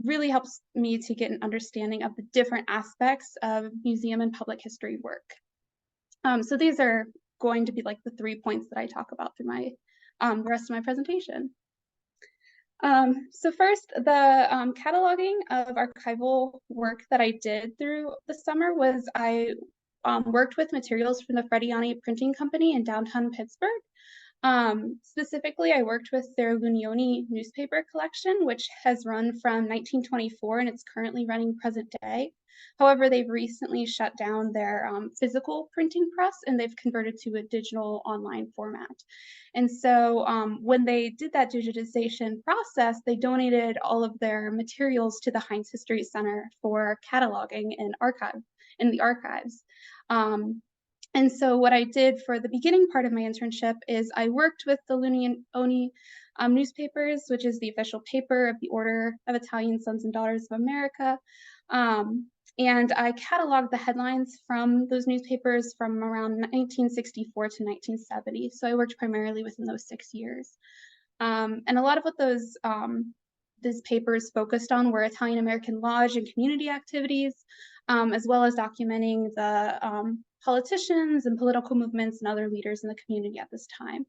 really helps me to get an understanding of the different aspects of museum and public history work. So these are going to be like the 3 points that I talk about through my the rest of my presentation. So first, the cataloging of archival work that I did through the summer was I worked with materials from the Frediani Printing Company in downtown Pittsburgh. Specifically, I worked with their Lunioni newspaper collection, which has run from 1924 and it's currently running present day. However, they've recently shut down their physical printing press and they've converted to a digital online format. And so when they did that digitization process, they donated all of their materials to the Heinz History Center for cataloging and in the archives. And so what I did for the beginning part of my internship is I worked with the Lunioni newspapers, which is the official paper of the Order of Italian Sons and Daughters of America. And I cataloged the headlines from those newspapers from around 1964 to 1970. So I worked primarily within those 6 years. And a lot of what those papers focused on were Italian American lodge and community activities, as well as documenting the politicians and political movements and other leaders in the community at this time.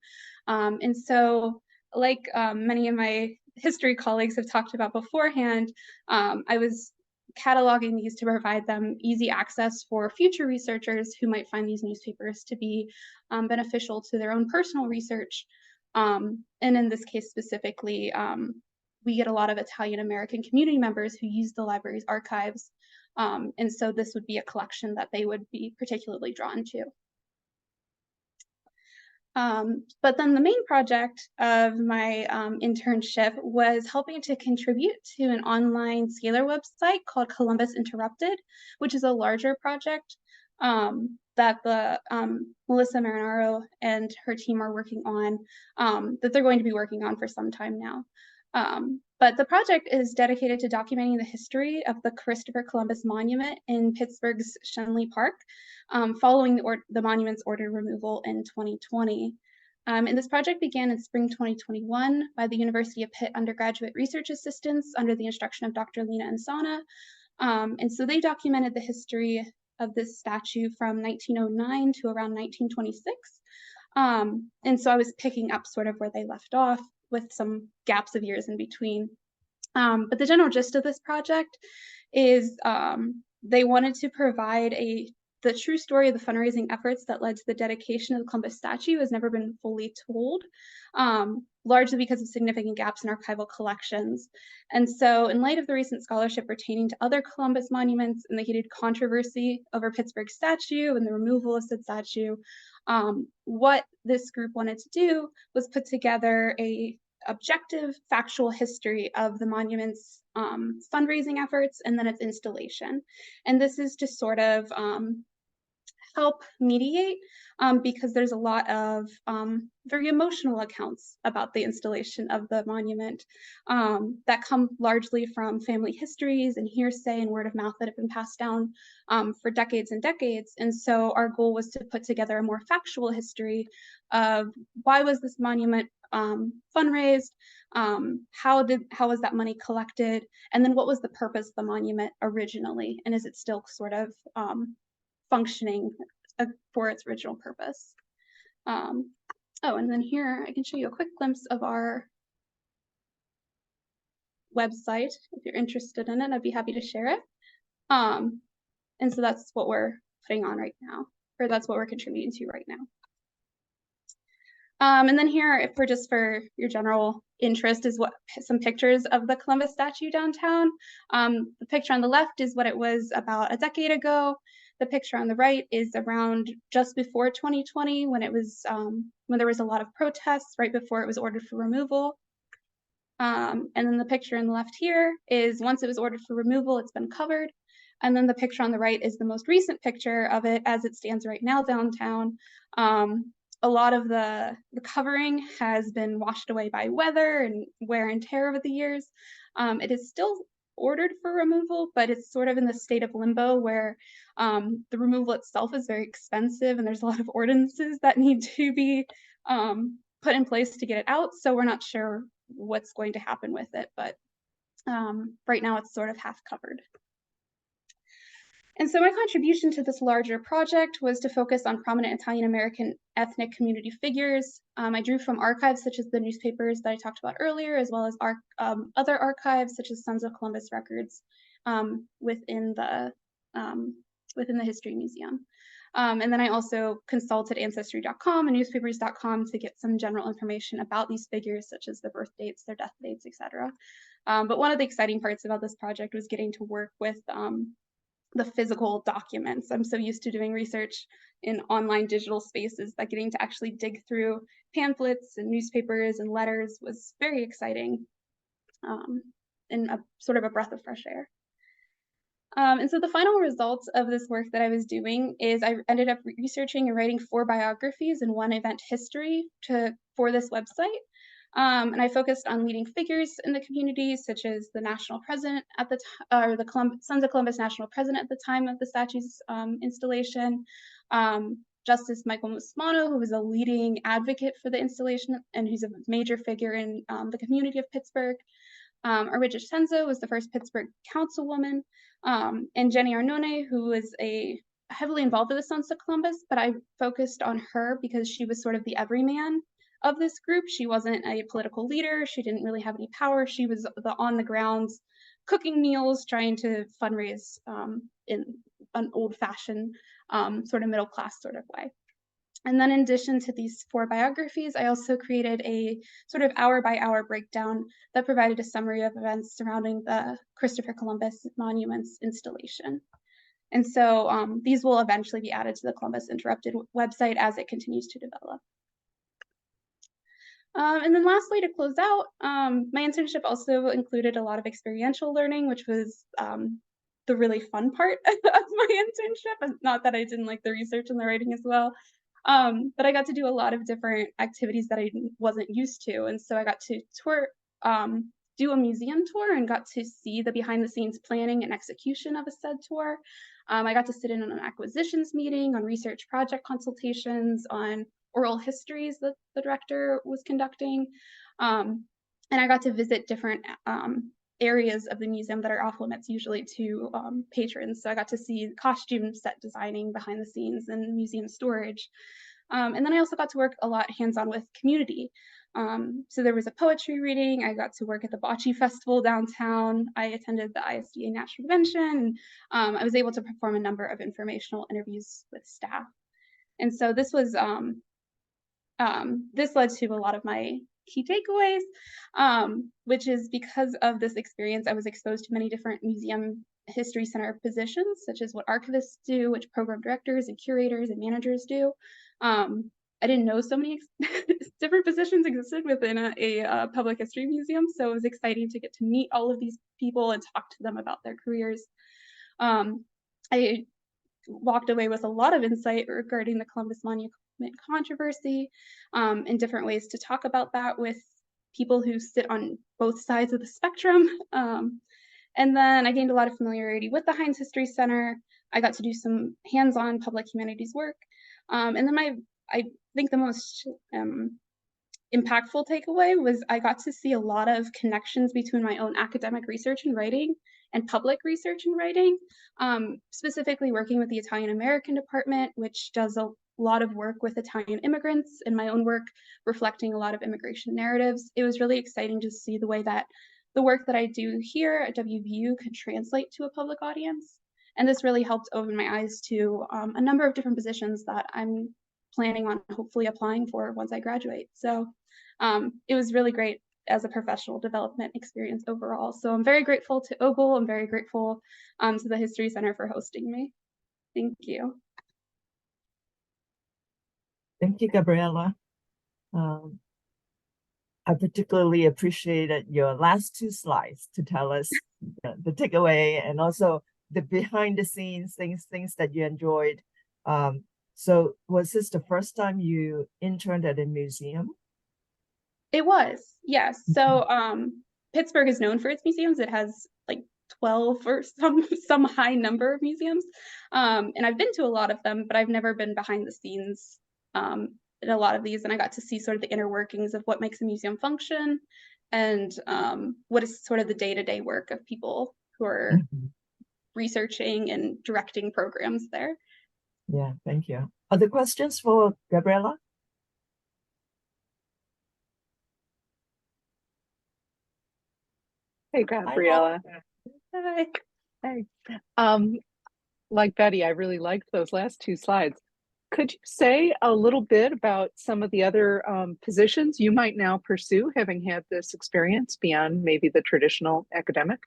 And so, like many of my history colleagues have talked about beforehand, I was cataloging these to provide them easy access for future researchers who might find these newspapers to be beneficial to their own personal research. And in this case specifically, we get a lot of Italian American community members who use the library's archives. And so this would be a collection that they would be particularly drawn to. But then the main project of my internship was helping to contribute to an online scalar website called Columbus Interrupted, which is a larger project that the Melissa Marinaro and her team are working on, that they're going to be working on for some time now. But the project is dedicated to documenting the history of the Christopher Columbus Monument in Pittsburgh's Schenley Park, following the monument's ordered removal in 2020. And this project began in spring 2021 by the University of Pitt undergraduate research assistants under the instruction of Dr. Lena Insana. And so they documented the history of this statue from 1909 to around 1926. And so I was picking up sort of where they left off, with some gaps of years in between. But the general gist of this project is they wanted to provide a the true story of the fundraising efforts that led to the dedication of the Columbus statue has never been fully told, largely because of significant gaps in archival collections. And so in light of the recent scholarship pertaining to other Columbus monuments and the heated controversy over Pittsburgh's statue and the removal of said statue, what this group wanted to do was put together a objective, factual history of the monument's fundraising efforts and then its installation. And this is to sort of help mediate because there's a lot of very emotional accounts about the installation of the monument that come largely from family histories and hearsay and word of mouth that have been passed down for decades and decades. And so our goal was to put together a more factual history of why was this monument fundraised, how was that money collected, and then what was the purpose of the monument originally, and is it still sort of functioning for its original purpose. Oh, and then here I can show you a quick glimpse of our website. If you're interested in it, I'd be happy to share it. And so that's what we're putting on right now, or that's what we're contributing to right now. And then here, for your general interest, is what some pictures of the Columbus statue downtown. The picture on the left is what it was about a decade ago. The picture on the right is around just before 2020, when it was when there was a lot of protests right before it was ordered for removal. And then the picture on the left here is once it was ordered for removal, it's been covered. And then the picture on the right is the most recent picture of it as it stands right now downtown. A lot of the covering has been washed away by weather and wear and tear over the years. It is still ordered for removal, but it's sort of in the state of limbo where the removal itself is very expensive and there's a lot of ordinances that need to be put in place to get it out. So we're not sure what's going to happen with it, but right now it's sort of half covered. And so my contribution to this larger project was to focus on prominent Italian-American ethnic community figures. I drew from archives such as the newspapers that I talked about earlier, as well as other archives such as Sons of Columbus records within the History Museum. And then I also consulted Ancestry.com and newspapers.com to get some general information about these figures, such as their birth dates, their death dates, etc. But one of the exciting parts about this project was getting to work with the physical documents. I'm so used to doing research in online digital spaces that getting to actually dig through pamphlets and newspapers and letters was very exciting and sort of a breath of fresh air. And so the final results of this work that I was doing is I ended up researching and writing 4 biographies and 1 event history for this website. And I focused on leading figures in the community, such as the national president at the time, or the Sons of Columbus national president at the time of the statue's installation, Justice Michael Musmano, who was a leading advocate for the installation and who's a major figure in the community of Pittsburgh. Arija Senzo was the first Pittsburgh councilwoman, and Jenny Arnone, who was heavily involved with the Sons of Columbus, but I focused on her because she was sort of the everyman of this group. She wasn't a political leader. She didn't really have any power. She was the on the grounds cooking meals, trying to fundraise in an old-fashioned sort of middle-class sort of way. And then in addition to these 4 biographies, I also created a sort of hour-by-hour breakdown that provided a summary of events surrounding the Christopher Columbus Monuments installation. And so these will eventually be added to the Columbus Interrupted website as it continues to develop. And then lastly, to close out, my internship also included a lot of experiential learning, which was the really fun part of my internship. Not that I didn't like the research and the writing as well, but I got to do a lot of different activities that I wasn't used to. And so I got to tour, do a museum tour and got to see the behind the scenes planning and execution of a said tour. I got to sit in on an acquisitions meeting, on research project consultations, on oral histories that the director was conducting. And I got to visit different areas of the museum that are off limits usually to patrons. So I got to see costume set designing behind the scenes and museum storage. And then I also got to work a lot hands-on with community. So there was a poetry reading. I got to work at the Bocce Festival downtown. I attended the ISDA National Convention. I was able to perform a number of informational interviews with staff. And so this was, this led to a lot of my key takeaways, which is because of this experience, I was exposed to many different museum history center positions, such as what archivists do, which program directors and curators and managers do. I didn't know so many different positions existed within a public history museum, so it was exciting to get to meet all of these people and talk to them about their careers. I walked away with a lot of insight regarding the Columbus Monument controversy, and different ways to talk about that with people who sit on both sides of the spectrum. And then I gained a lot of familiarity with the Heinz History Center. I got to do some hands-on public humanities work. And then I think the most impactful takeaway was I got to see a lot of connections between my own academic research and writing and public research and writing, specifically working with the Italian American department, which does a lot of work with Italian immigrants, and my own work reflecting a lot of immigration narratives. It was really exciting to see the way that the work that I do here at WVU can translate to a public audience. And this really helped open my eyes to a number of different positions that I'm planning on hopefully applying for once I graduate. So it was really great as a professional development experience overall. So I'm very grateful to Ogle. I'm very grateful to the History Center for hosting me. Thank you. Thank you, Gabriella. I particularly appreciated your last two slides to tell us the takeaway and also the behind the scenes things that you enjoyed. So was this the first time you interned at a museum? It was, yes. So Pittsburgh is known for its museums. It has like 12 or some high number of museums. And I've been to a lot of them, but I've never been behind the scenes in a lot of these. And I got to see sort of the inner workings of what makes a museum function and what is sort of the day-to-day work of people who are researching and directing programs there. Yeah, thank you. Other questions for Gabriella? Hey, Gabriella. Hi. Hey. Like Betty, I really liked those last two slides. Could you say a little bit about some of the other positions you might now pursue, having had this experience beyond maybe the traditional academic?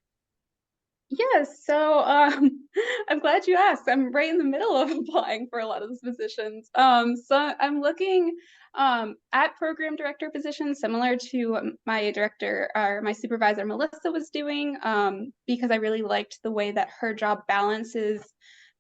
Yes, so I'm glad you asked. I'm right in the middle of applying for a lot of those positions. So I'm looking at program director positions similar to my director or my supervisor Melissa was doing, because I really liked the way that her job balances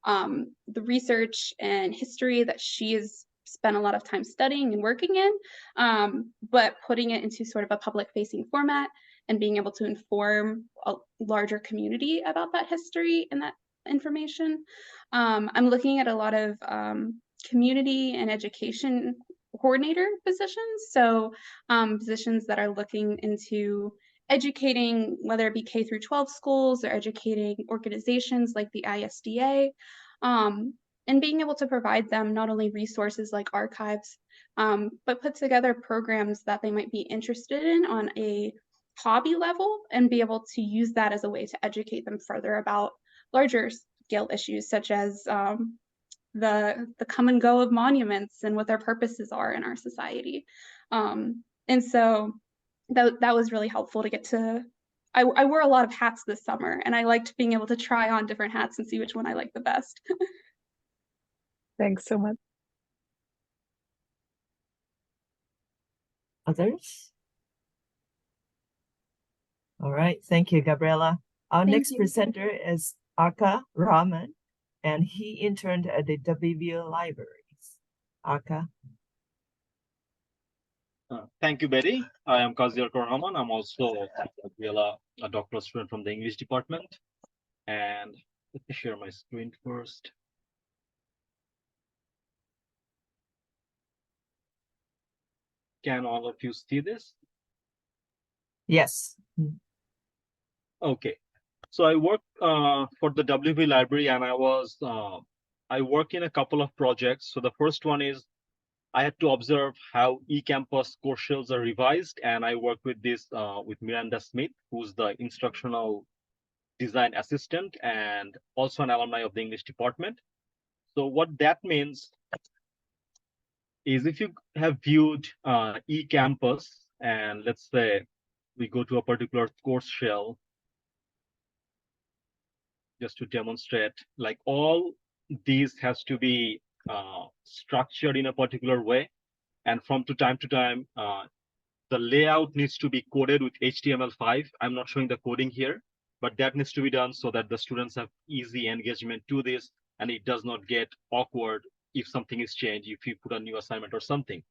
the research and history that she has spent a lot of time studying and working in, but putting it into sort of a public facing format and being able to inform a larger community about that history and that information. I'm looking at a lot of community and education coordinator positions. So positions that are looking into educating, whether it be K through 12 schools or educating organizations like the ISDA, and being able to provide them not only resources like archives, but put together programs that they might be interested in on a hobby level and be able to use that as a way to educate them further about larger scale issues such as the come and go of monuments and what their purposes are in our society. And so that was really helpful to get to. I wore a lot of hats this summer, and I liked being able to try on different hats and see which one I like the best. Thanks so much. Others? All right, thank you, Gabriella. Our next presenter is Arka Rahman, and he interned at the WVU Libraries. Arka. Thank you, Betty. I am Qazi Rahman. I'm also Gabriella, a doctoral student from the English department. And let me share my screen first. Can all of you see this? Yes. Okay. So I work for the WV Library, and I work in a couple of projects. So the first one is I had to observe how eCampus course shells are revised, and I worked with this with Miranda Smith, who's the instructional design assistant and also an alumni of the English department. So what that means is if you have viewed eCampus, and let's say we go to a particular course shell, just to demonstrate, like all these has to be structured in a particular way. And from time to time, the layout needs to be coded with HTML5. I'm not showing the coding here, but that needs to be done so that the students have easy engagement to this, and it does not get awkward if something is changed, if you put a new assignment or something.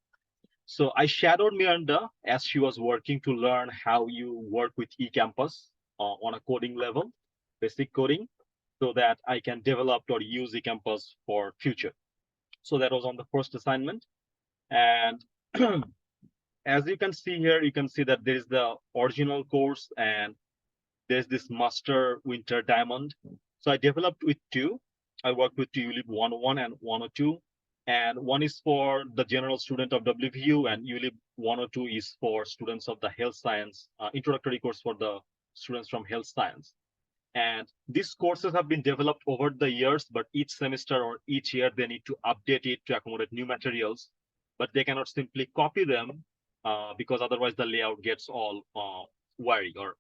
So I shadowed Miranda as she was working to learn how you work with eCampus on a coding level, basic coding, so that I can develop or use eCampus for future. So that was on the first assignment. And as you can see here, you can see that there is the original course and there's this master winter diamond. So I developed with two. I worked with ULIP 101 and 102. And one is for the general student of WVU, and ULIP 102 is for students of the health science, introductory course for the students from health science. And these courses have been developed over the years, but each semester or each year, they need to update it to accommodate new materials, but they cannot simply copy them because otherwise the layout gets all wiry or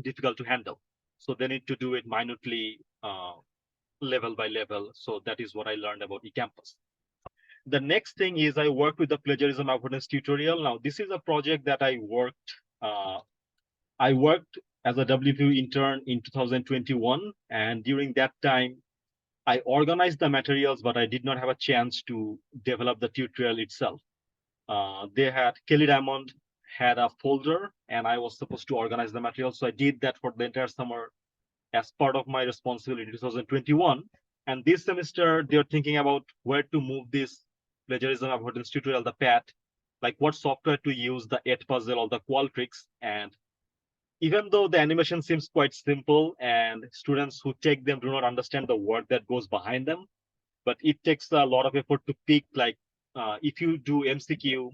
difficult to handle. So they need to do it minutely, level by level. So that is what I learned about eCampus. The next thing is I worked with the plagiarism avoidance tutorial. Now, this is a project that I worked as a WVU intern in 2021. And during that time, I organized the materials, but I did not have a chance to develop the tutorial itself. Kelly Diamond had a folder, and I was supposed to organize the materials. So I did that for the entire summer as part of my responsibility in 2021. And this semester, they're thinking about where to move this plagiarism avoidance tutorial, the PAT, like what software to use, the Edpuzzle or the Qualtrics. And even though the animation seems quite simple and students who take them do not understand the work that goes behind them, but it takes a lot of effort to pick, like if you do MCQ,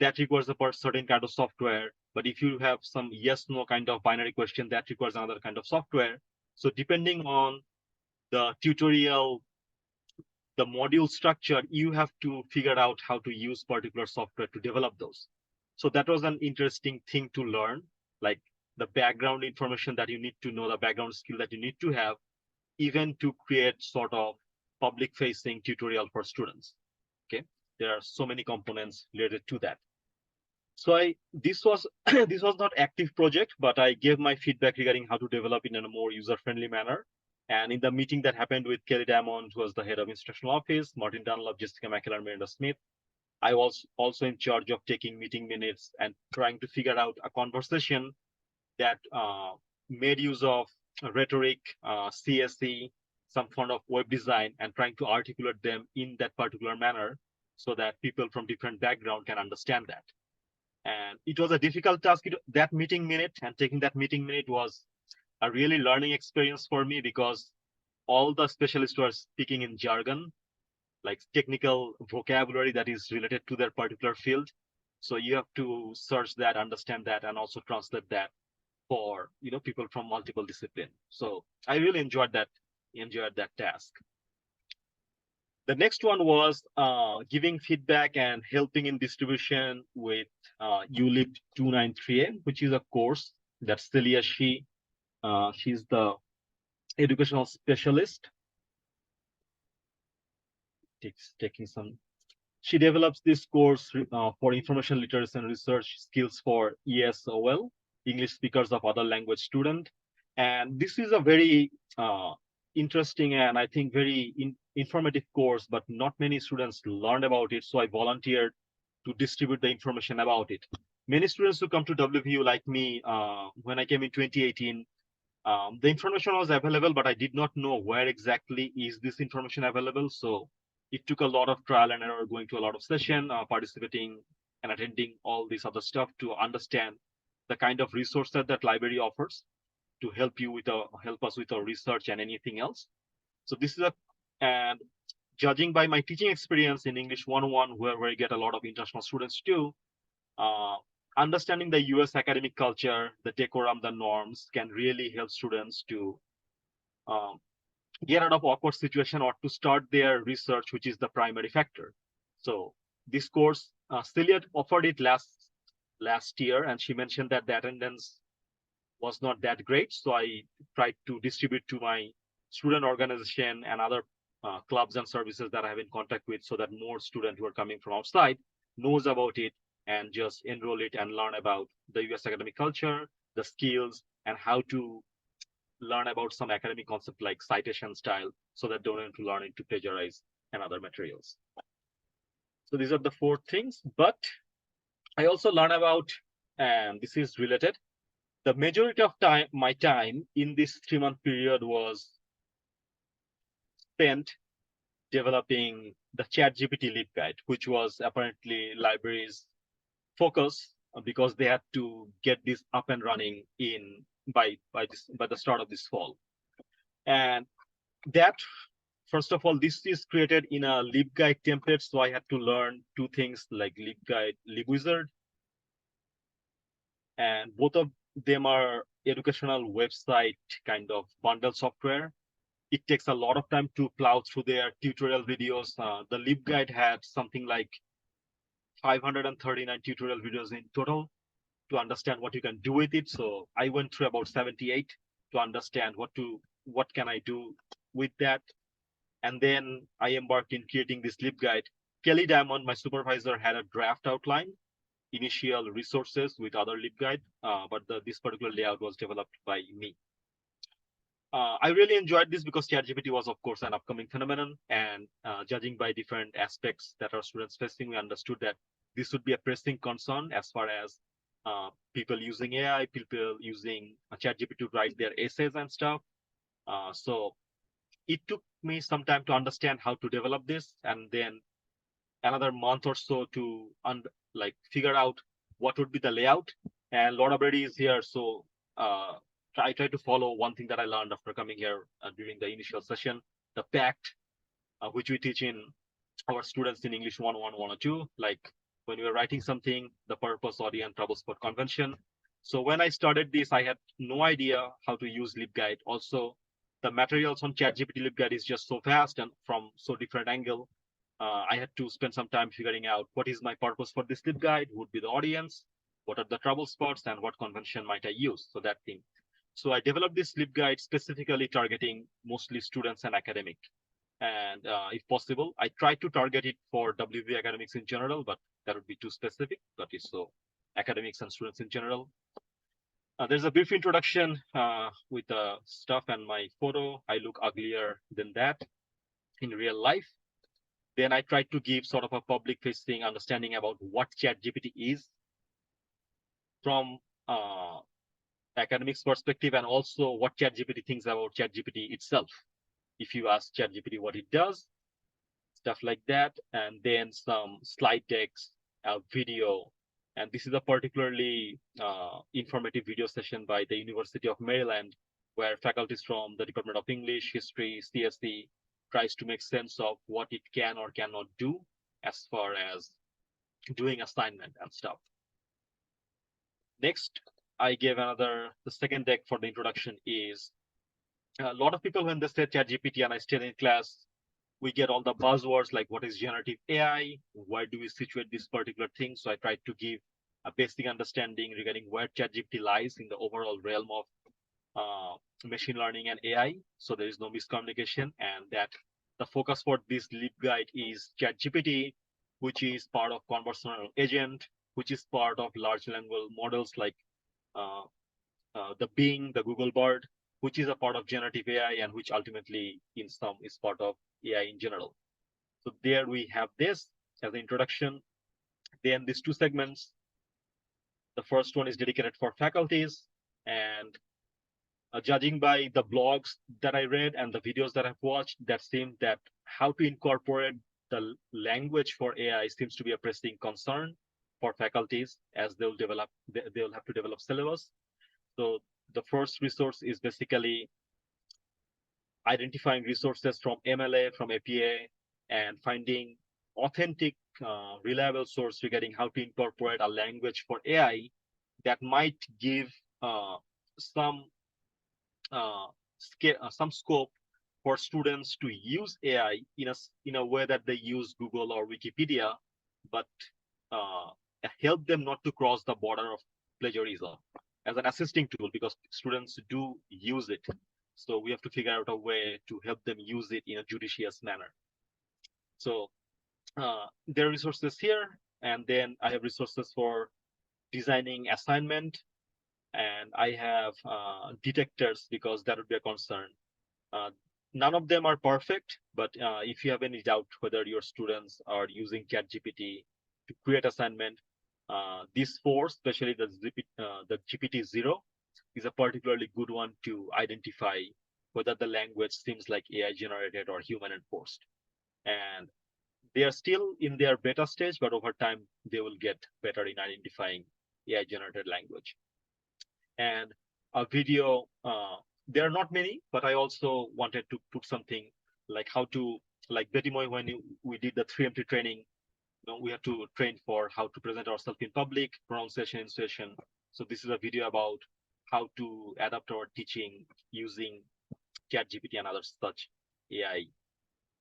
that requires a certain kind of software. But if you have some yes, no kind of binary question, that requires another kind of software. So depending on the tutorial, the module structure, you have to figure out how to use particular software to develop those. So that was an interesting thing to learn, like the background information that you need to know, the background skill that you need to have, even to create sort of public facing tutorial for students. Okay, there are so many components related to that. So this was this was not active project, but I gave my feedback regarding how to develop in a more user-friendly manner. And in the meeting that happened with Kelly Diamond, who was the head of instructional office, Martin Dunlop, Jessica McKellar, and Miranda Smith, I was also in charge of taking meeting minutes and trying to figure out a conversation that made use of rhetoric, CSE, some form of web design, and trying to articulate them in that particular manner so that people from different backgrounds can understand that. And it was a difficult task, that meeting minute, and taking that meeting minute was a really learning experience for me because all the specialists were speaking in jargon, like technical vocabulary that is related to their particular field. So you have to search that, understand that, and also translate that for people from multiple disciplines. So I really enjoyed that task. The next one was giving feedback and helping in distribution with ULIP 293A, which is a course that Celia, she's the educational specialist. She develops this course for information literacy and research skills for ESOL, English speakers of other language student. And this is a very interesting and I think very informative course, but not many students learned about it. So I volunteered to distribute the information about it. Many students who come to WVU like me, when I came in 2018, the information was available, but I did not know where exactly is this information available. So it took a lot of trial and error, going to a lot of session, participating and attending all this other stuff to understand the kind of resources that library offers to help us with our research and anything else. So this is and judging by my teaching experience in English 101, where I get a lot of international students too, understanding the US academic culture, the decorum, the norms can really help students to get out of awkward situation or to start their research, which is the primary factor. So this course, Celia offered it last year, and she mentioned that the attendance was not that great. So I tried to distribute to my student organization and other clubs and services that I have in contact with, so that more students who are coming from outside knows about it and just enroll it and learn about the US academic culture, the skills, and how to learn about some academic concept like citation style, so that don't need to learn it to plagiarize and other materials. So these are the 4 things, but I also learn about, and this is related, the majority of my time in this 3-month period was spent developing the ChatGPT LibGuide, which was apparently libraries' focus, because they had to get this up and running by the start of this fall. And that, first of all, this is created in a LibGuide template, so I had to learn 2 things like LibGuide, LibWizard, and both of them are educational website kind of bundle software. It takes a lot of time to plow through their tutorial videos. The LibGuide had something like 539 tutorial videos in total to understand what you can do with it. So I went through about 78 to understand what can I do with that. And then I embarked in creating this LibGuide. Kelly Diamond, my supervisor, had a draft outline, initial resources with other LibGuide, but this particular layout was developed by me. I really enjoyed this because ChatGPT was, of course, an upcoming phenomenon, and judging by different aspects that our students facing, we understood that this would be a pressing concern as far as people using AI, people using ChatGPT to write their essays and stuff. So it took me some time to understand how to develop this, and then another month or so to figure out what would be the layout. And Lord Brady is here, so I try to follow one thing that I learned after coming here during the initial session, the PACT, which we teach in our students in English 101, 102, like when we were writing something, the purpose, audience, trouble spot, convention. So when I started this, I had no idea how to use LibGuide. Also, the materials on ChatGPT LibGuide is just so fast and from so different angle. I had to spend some time figuring out what is my purpose for this LibGuide, who would be the audience, what are the trouble spots, and what convention might I use, so that thing. So I developed this LibGuide specifically targeting mostly students and academic. And if possible, I tried to target it for WB academics in general, but that would be too specific, but it's so academics and students in general. There's a brief introduction with the stuff and my photo. I look uglier than that in real life. Then I tried to give sort of a public-facing understanding about what ChatGPT is from academics perspective, and also what ChatGPT thinks about ChatGPT itself. If you ask ChatGPT what it does, stuff like that, and then some slide decks, video. And this is a particularly informative video session by the University of Maryland, where faculties from the Department of English, History, CSE tries to make sense of what it can or cannot do as far as doing assignment and stuff. Next, I gave the second deck for the introduction is a lot of people when they say ChatGPT and I stay in class, we get all the buzzwords like what is generative AI, where do we situate this particular thing? So I tried to give a basic understanding regarding where ChatGPT lies in the overall realm of machine learning and AI. So there is no miscommunication, and that the focus for this LibGuide is ChatGPT, which is part of conversational agent, which is part of large language models like the Bing, the Google Bird, which is a part of generative AI, and which ultimately in sum is part of AI in general. So there we have this as an introduction. Then these 2 segments. The first one is dedicated for faculties, and judging by the blogs that I read and the videos that I've watched, that seemed that how to incorporate the language for AI seems to be a pressing concern for faculties as they'll have to develop syllabus. So the first resource is basically identifying resources from MLA, from APA, and finding authentic, reliable source regarding how to incorporate a language for AI that might give some scope for students to use AI in a way that they use Google or Wikipedia, but help them not to cross the border of plagiarism as an assisting tool, because students do use it. So we have to figure out a way to help them use it in a judicious manner. So there are resources here, and then I have resources for designing assignment, and I have detectors because that would be a concern. None of them are perfect, but if you have any doubt whether your students are using ChatGPT to create assignment, this force, especially the GPT-0, is a particularly good one to identify whether the language seems like AI generated or human enforced. And they are still in their beta stage, but over time they will get better in identifying AI generated language. And a video, there are not many, but I also wanted to put something like how to, like Betty Moy, when we did the 3MT training, we have to train for how to present ourselves in public, pronunciation, intonation. So this is a video about how to adapt our teaching using ChatGPT and other such AI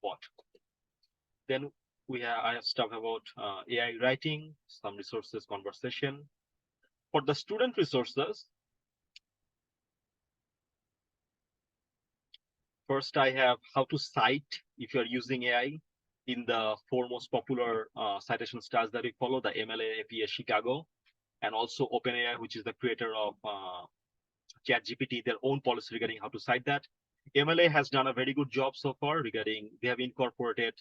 bot. Then I have stuff about AI writing, some resources, conversation. For the student resources, first I have how to cite if you're using AI in the four most popular citation styles that we follow, the MLA, APA, Chicago, and also OpenAI, which is the creator of ChatGPT, their own policy regarding how to cite that. MLA has done a very good job so far regarding, they have incorporated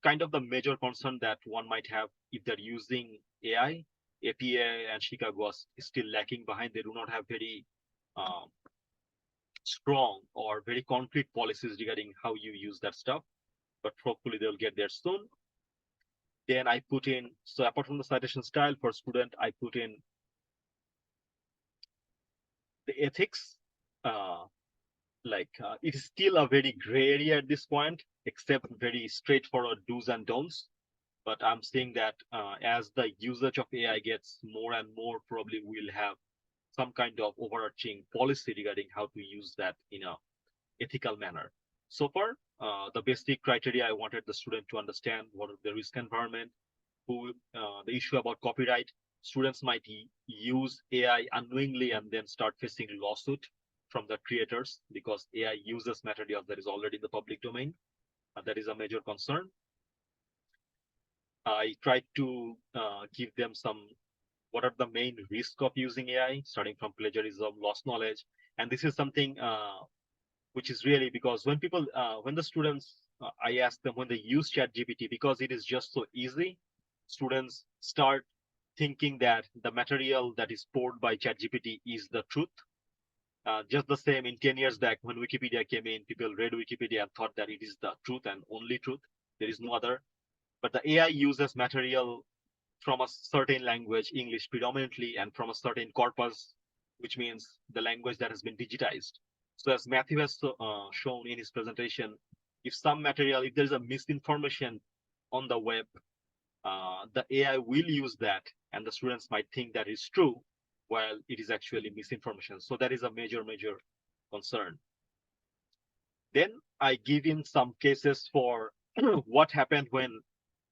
kind of the major concern that one might have if they're using AI. APA and Chicago is still lacking behind. They do not have very strong or very concrete policies regarding how you use that stuff, but hopefully they'll get there soon. Then I put in, so apart from the citation style for student, I put in the ethics. It is still a very gray area at this point, except very straightforward do's and don'ts. But I'm seeing that as the usage of AI gets more and more, probably we'll have some kind of overarching policy regarding how to use that in a ethical manner. So far, the basic criteria I wanted the student to understand what is the risk environment, the issue about copyright. Students might use AI unknowingly and then start facing lawsuit from the creators because AI uses material that is already in the public domain. That is a major concern. I tried to give them what are the main risks of using AI, starting from plagiarism, lost knowledge. And this is something which is really because when people, when the students, I ask them when they use ChatGPT, because it is just so easy, students start thinking that the material that is poured by ChatGPT is the truth. Just the same in 10 years back when Wikipedia came in, people read Wikipedia and thought that it is the truth and only truth. There is no other. But the AI uses material from a certain language, English predominantly, and from a certain corpus, which means the language that has been digitized. So as Matthew has shown in his presentation, if there's a misinformation on the web, the AI will use that, and the students might think that is true, while it is actually misinformation. So that is a major, major concern. Then I give in some cases for what happened when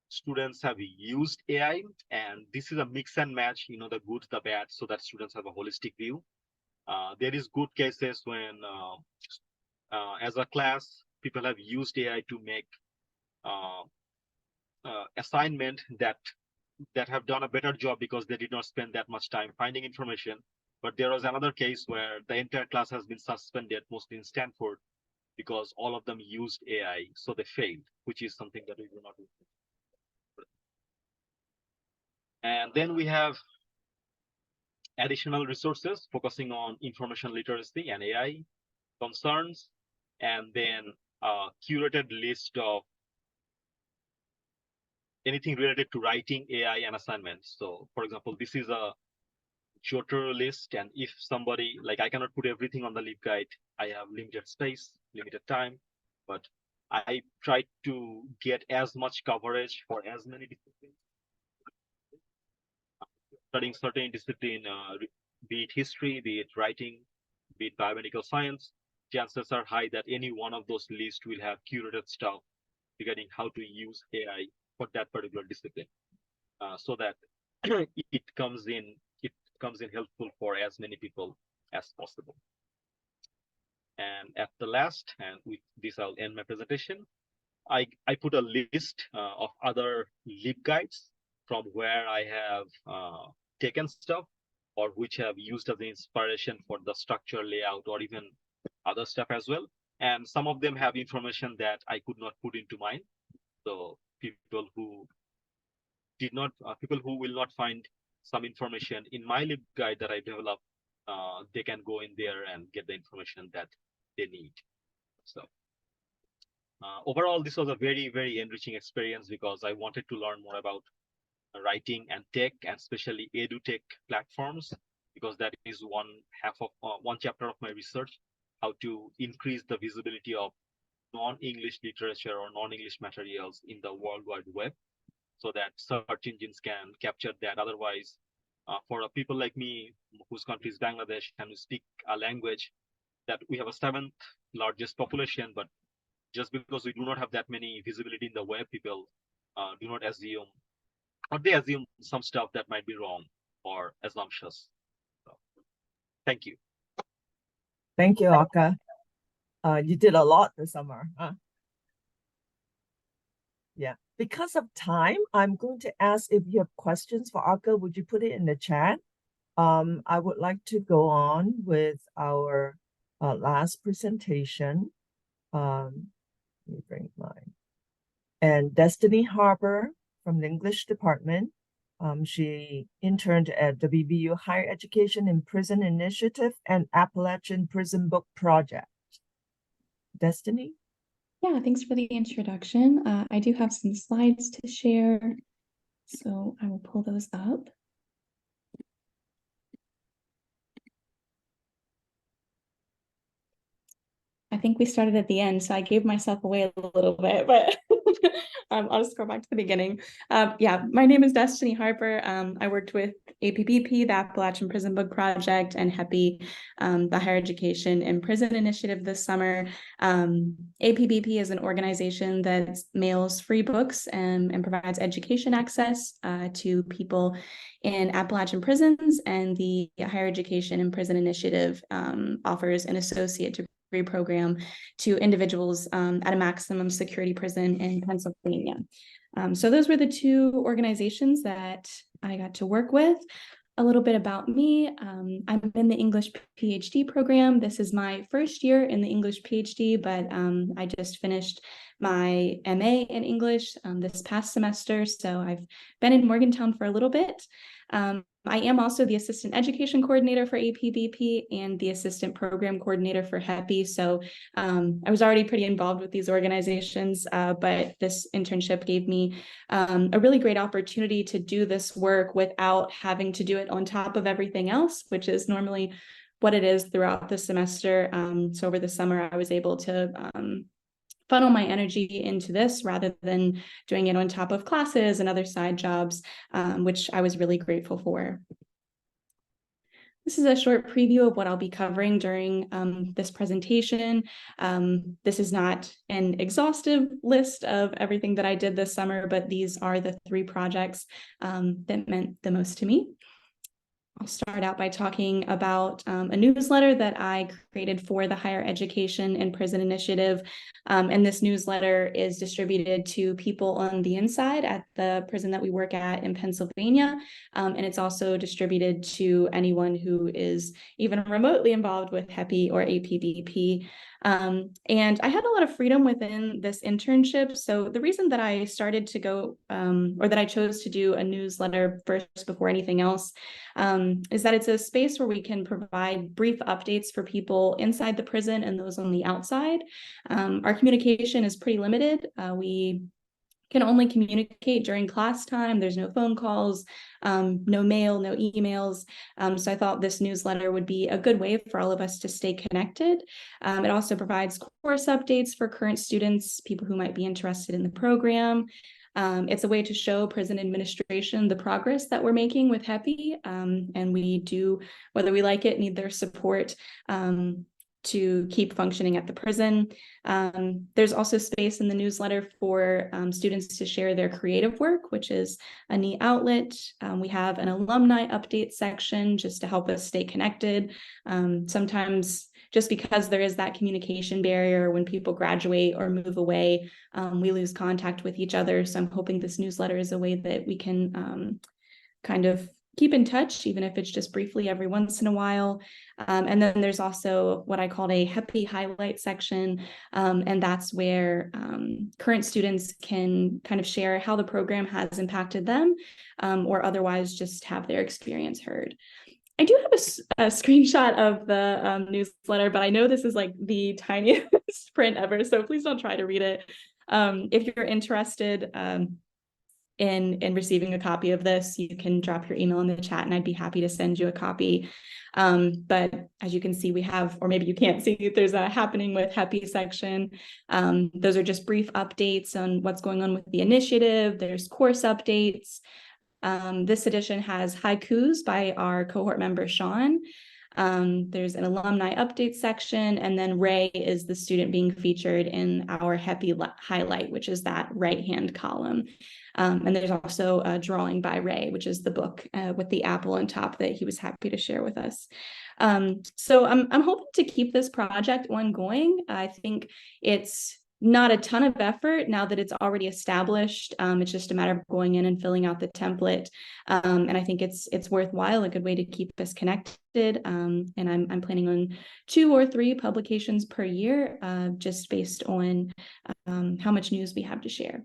students have used AI, and this is a mix and match, the good, the bad, so that students have a holistic view. There is good cases when, as a class, people have used AI to make assignment that have done a better job because they did not spend that much time finding information. But there was another case where the entire class has been suspended, mostly in Stanford, because all of them used AI, so they failed, which is something that we do not do. And then we have additional resources focusing on information literacy and AI concerns, and then a curated list of anything related to writing, AI, and assignments. So, for example, this is a Jotter list, and if somebody, I cannot put everything on the LibGuide, I have limited space, limited time, but I tried to get as much coverage for as many disciplines. Studying certain discipline, be it history, be it writing, be it biomedical science, chances are high that any one of those lists will have curated stuff regarding how to use AI for that particular discipline, so that it comes in helpful for as many people as possible. And at the last, and with this I'll end my presentation, I put a list of other LibGuides from where I have taken stuff, or which have used as the inspiration for the structure, layout, or even other stuff as well. And some of them have information that I could not put into mine. So people who will not find some information in my LibGuide that I developed, they can go in there and get the information that they need. So overall, this was a very, very enriching experience because I wanted to learn more about writing and tech, and especially edu-tech platforms, because that is one chapter of my research, how to increase the visibility of non-English literature or non-English materials in the World Wide Web, so that search engines can capture that. Otherwise, for people like me, whose country is Bangladesh, and we speak a language that we have a 7th largest population, but just because we do not have that many visibility in the web, people do not assume, or they assume some stuff that might be wrong or assumptions. So, thank you. Thank you, Arka. You did a lot this summer, huh? Yeah. Because of time, I'm going to ask if you have questions for Arka. Would you put it in the chat? I would like to go on with our last presentation. Let me bring mine. And Destinee Harper from the English department. She interned at WVU Higher Education in Prison Initiative and Appalachian Prison Book Project. Destinee? Yeah, thanks for the introduction. I do have some slides to share, so I will pull those up. I think we started at the end, so I gave myself away a little bit, but I'll just go back to the beginning. Yeah, my name is Destinee Harper. I worked with APBP, the Appalachian Prison Book Project, and HEPI, the Higher Education in Prison Initiative this summer. APBP is an organization that mails free books and provides education access to people in Appalachian prisons, and the Higher Education in Prison Initiative offers an associate degree program to individuals at a maximum security prison in Pennsylvania. So those were the two organizations that I got to work with. A little bit about me. I'm in the English PhD program. This is my first year in the English PhD, but I just finished my MA in English this past semester. So I've been in Morgantown for a little bit. I am also the assistant education coordinator for APBP and the assistant program coordinator for HEPI. So I was already pretty involved with these organizations, but this internship gave me a really great opportunity to do this work without having to do it on top of everything else, which is normally what it is throughout the semester. So over the summer, I was able to funnel my energy into this rather than doing it on top of classes and other side jobs, which I was really grateful for. This is a short preview of what I'll be covering during this presentation. This is not an exhaustive list of everything that I did this summer, but these are the 3 projects that meant the most to me. I'll start out by talking about a newsletter that I created for the Higher Education and Prison Initiative. And this newsletter is distributed to people on the inside at the prison that we work at in Pennsylvania. And it's also distributed to anyone who is even remotely involved with HEPI or APBP. And I had a lot of freedom within this internship. So the reason that I started to go, or that I chose to do a newsletter first before anything else, is that it's a space where we can provide brief updates for people inside the prison and those on the outside. Our communication is pretty limited. We can only communicate during class time. There's no phone calls, no mail, no emails. So I thought this newsletter would be a good way for all of us to stay connected. It also provides course updates for current students, people who might be interested in the program. It's a way to show prison administration the progress that we're making with HEPI, and we do, whether we like it, need their support to keep functioning at the prison. There's also space in the newsletter for students to share their creative work, which is a neat outlet. We have an alumni update section just to help us stay connected. Sometimes just because there is that communication barrier when people graduate or move away, we lose contact with each other. So I'm hoping this newsletter is a way that we can kind of keep in touch, even if it's just briefly every once in a while. And then there's also what I called a HEPI highlight section. And that's where current students can kind of share how the program has impacted them, or otherwise just have their experience heard. I do have a screenshot of the newsletter, but I know this is like the tiniest print ever, so please don't try to read it. If you're interested in receiving a copy of this, you can drop your email in the chat and I'd be happy to send you a copy. But as you can see, we have, or maybe you can't see, there's a happening with HEPI section. Those are just brief updates on what's going on with the initiative. There's course updates. This edition has haikus by our cohort member, Sean. There's an alumni update section, and then Ray is the student being featured in our HEPI highlight, which is that right-hand column. And there's also a drawing by Ray, which is the book with the apple on top that he was happy to share with us. So I'm hoping to keep this project ongoing. I think it's not a ton of effort now that it's already established. It's just a matter of going in and filling out the template. And I think it's worthwhile, a good way to keep us connected. And I'm planning on 2 or 3 publications per year, just based on how much news we have to share.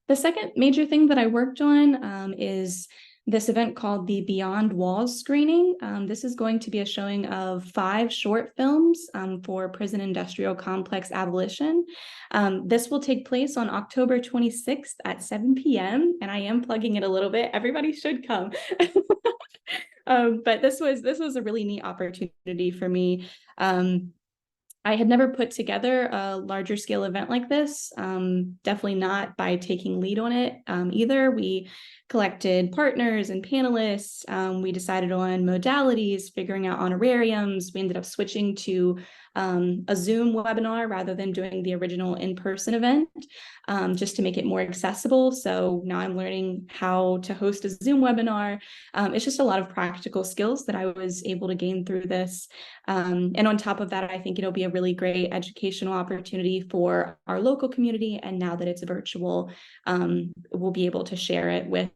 The second major thing that I worked on is this event called the Beyond Walls screening. This is going to be a showing of 5 short films for Prison Industrial Complex Abolition. This will take place on October 26th at 7 p.m. And I am plugging it a little bit. Everybody should come. But this was a really neat opportunity for me. I had never put together a larger scale event like this, definitely not by taking lead on it either. We collected partners and panelists. We decided on modalities, figuring out honorariums. We ended up switching to a Zoom webinar rather than doing the original in-person event, just to make it more accessible. So now I'm learning how to host a Zoom webinar. It's just a lot of practical skills that I was able to gain through this. And on top of that, I think it'll be a really great educational opportunity for our local community. And now that it's virtual, we'll be able to share it with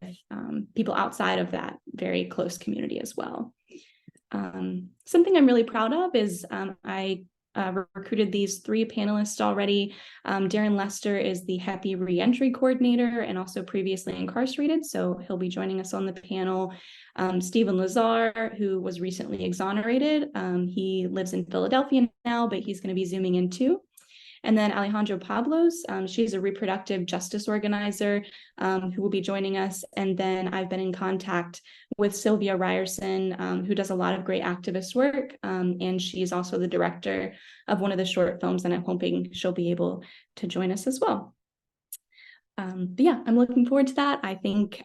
people outside of that very close community as well. Something I'm really proud of is I recruited these 3 panelists already. Darren Lester is the HEPI Reentry Coordinator and also previously incarcerated, so he'll be joining us on the panel. Stephen Lazar, who was recently exonerated. He lives in Philadelphia now, but he's going to be Zooming in too. And then Alejandro Pablos, she's a reproductive justice organizer who will be joining us. And then I've been in contact with Sylvia Ryerson, who does a lot of great activist work. And she's also the director of one of the short films, and I'm hoping she'll be able to join us as well. But yeah, I'm looking forward to that. I think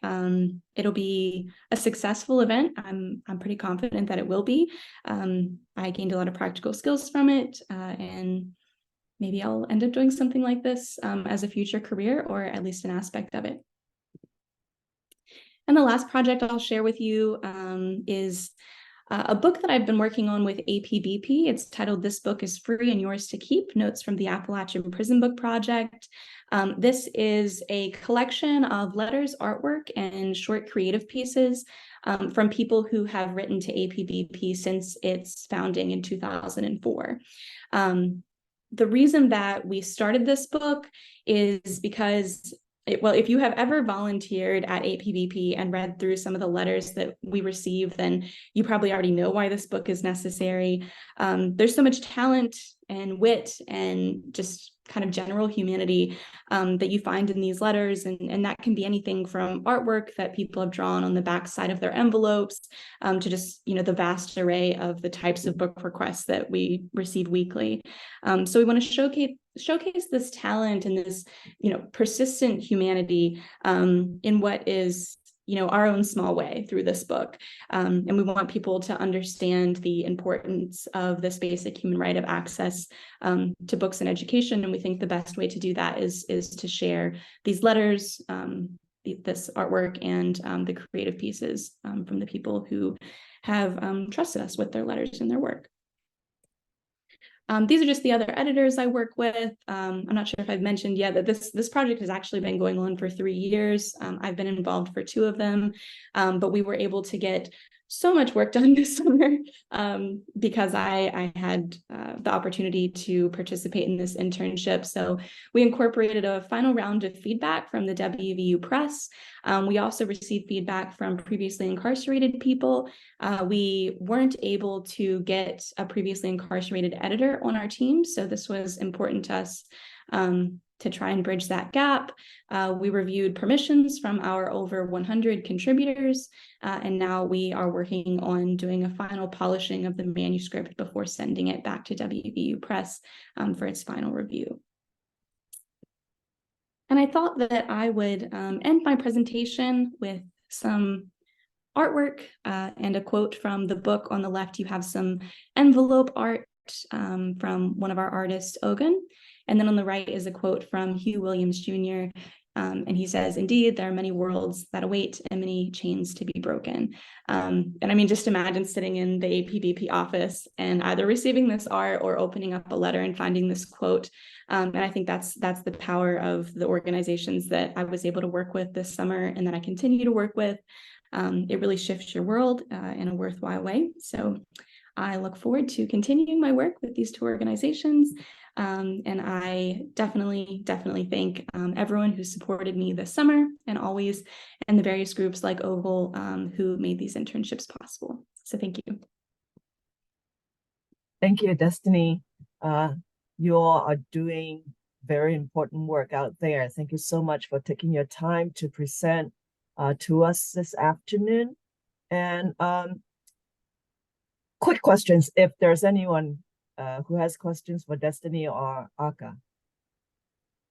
it'll be a successful event. I'm pretty confident that it will be. I gained a lot of practical skills from it, and maybe I'll end up doing something like this as a future career, or at least an aspect of it. And the last project I'll share with you is a book that I've been working on with APBP. It's titled "This Book is Free and Yours to Keep: Notes from the Appalachian Prison Book Project." This is a collection of letters, artwork, and short creative pieces from people who have written to APBP since its founding in 2004. The reason that we started this book is because, if you have ever volunteered at APBP and read through some of the letters that we receive, then you probably already know why this book is necessary. There's so much talent and wit and just kind of general humanity that you find in these letters. And that can be anything from artwork that people have drawn on the back side of their envelopes to just, the vast array of the types of book requests that we receive weekly. So we want to showcase this talent and this, persistent humanity in what is, our own small way through this book. And we want people to understand the importance of this basic human right of access to books and education. And we think the best way to do that is to share these letters, this artwork, and the creative pieces from the people who have trusted us with their letters and their work. These are just the other editors I work with. I'm not sure if I've mentioned yet that this project has actually been going on for 3 years. I've been involved for 2 of them, but we were able to get so much work done this summer because I had the opportunity to participate in this internship. So we incorporated a final round of feedback from the WVU Press. We also received feedback from previously incarcerated people. We weren't able to get a previously incarcerated editor on our team, so this was important to us to try and bridge that gap. We reviewed permissions from our over 100 contributors, and now we are working on doing a final polishing of the manuscript before sending it back to WVU Press for its final review. And I thought that I would end my presentation with some artwork and a quote from the book. On the left, you have some envelope art from one of our artists, Ogun. And then on the right is a quote from Hugh Williams Jr. And he says, "Indeed, there are many worlds that await and many chains to be broken." And I mean, just imagine sitting in the APBP office and either receiving this art or opening up a letter and finding this quote. And I think that's the power of the organizations that I was able to work with this summer and that I continue to work with. It really shifts your world in a worthwhile way. So I look forward to continuing my work with these 2 organizations. And I definitely thank everyone who supported me this summer and always, and the various groups like Ogle who made these internships possible. So thank you. Thank you, Destinee. You all are doing very important work out there. Thank you so much for taking your time to present to us this afternoon. And quick questions, if there's anyone who has questions for Destinee or Arka.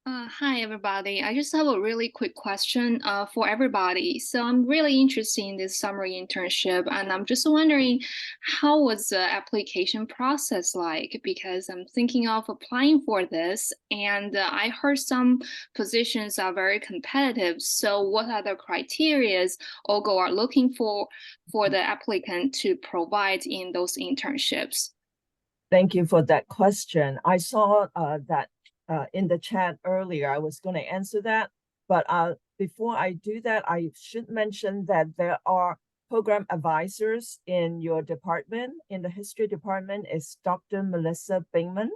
Hi, everybody. I just have a really quick question for everybody. So I'm really interested in this summer internship, and I'm just wondering, how was the application process like? Because I'm thinking of applying for this, and I heard some positions are very competitive. So what are the criteria OGO are looking for the applicant to provide in those internships? Thank you for that question. I saw that in the chat earlier. I was going to answer that, but before I do that, I should mention that there are program advisors in your department. In the history department is Dr. Melissa Bingman,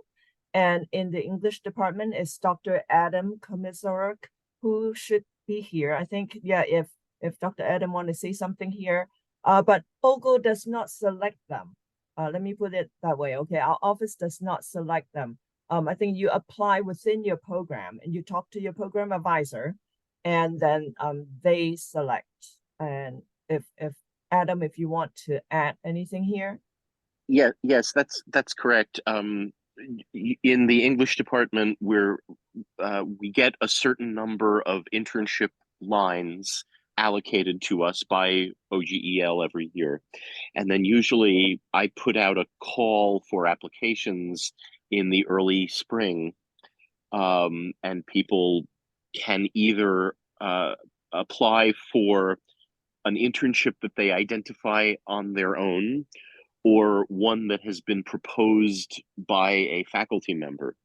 and in the English department is Dr. Adam Komisaruk, who should be here. I think, yeah, if Dr. Adam want to say something here, but OGO does not select them. Let me put it that way. Okay, our office does not select them. I think you apply within your program and you talk to your program advisor, and then they select. And if Adam, if you want to add anything here. Yes, that's correct. In the English department, we get a certain number of internship lines allocated to us by OGEL every year. And then usually I put out a call for applications in the early spring, and people can either apply for an internship that they identify on their own or one that has been proposed by a faculty member.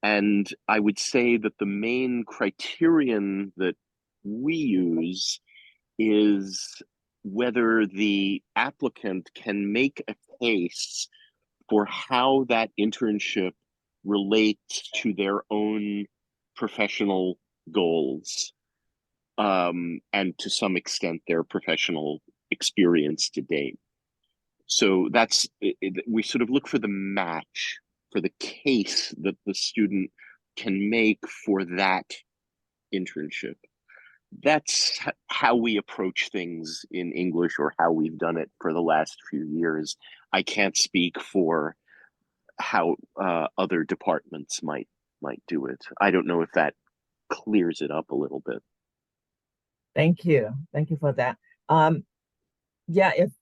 And I would say that the main criterion that we use is whether the applicant can make a case for how that internship relates to their own professional goals, and to some extent their professional experience to date. So we sort of look for the match, for the case that the student can make for that internship. That's how we approach things in English, or how we've done it for the last few years. I can't speak for how other departments might do it. I don't know if that clears it up a little bit. Thank you for that. Yeah, if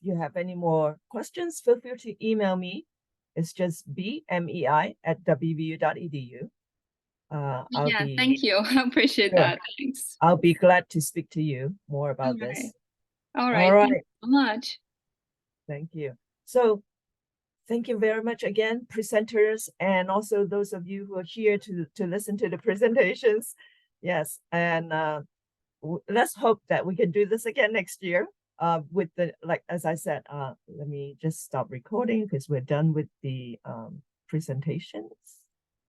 you have any more questions, feel free to email me. It's just bmei@wvu.edu. Thank you. I appreciate that. Thanks. I'll be glad to speak to you more about this. All right. Thank you so much. Thank you. So thank you very much again, presenters, and also those of you who are here to listen to the presentations. Yes, and let's hope that we can do this again next year. With the, like, as I said, let me just stop recording because we're done with the presentations.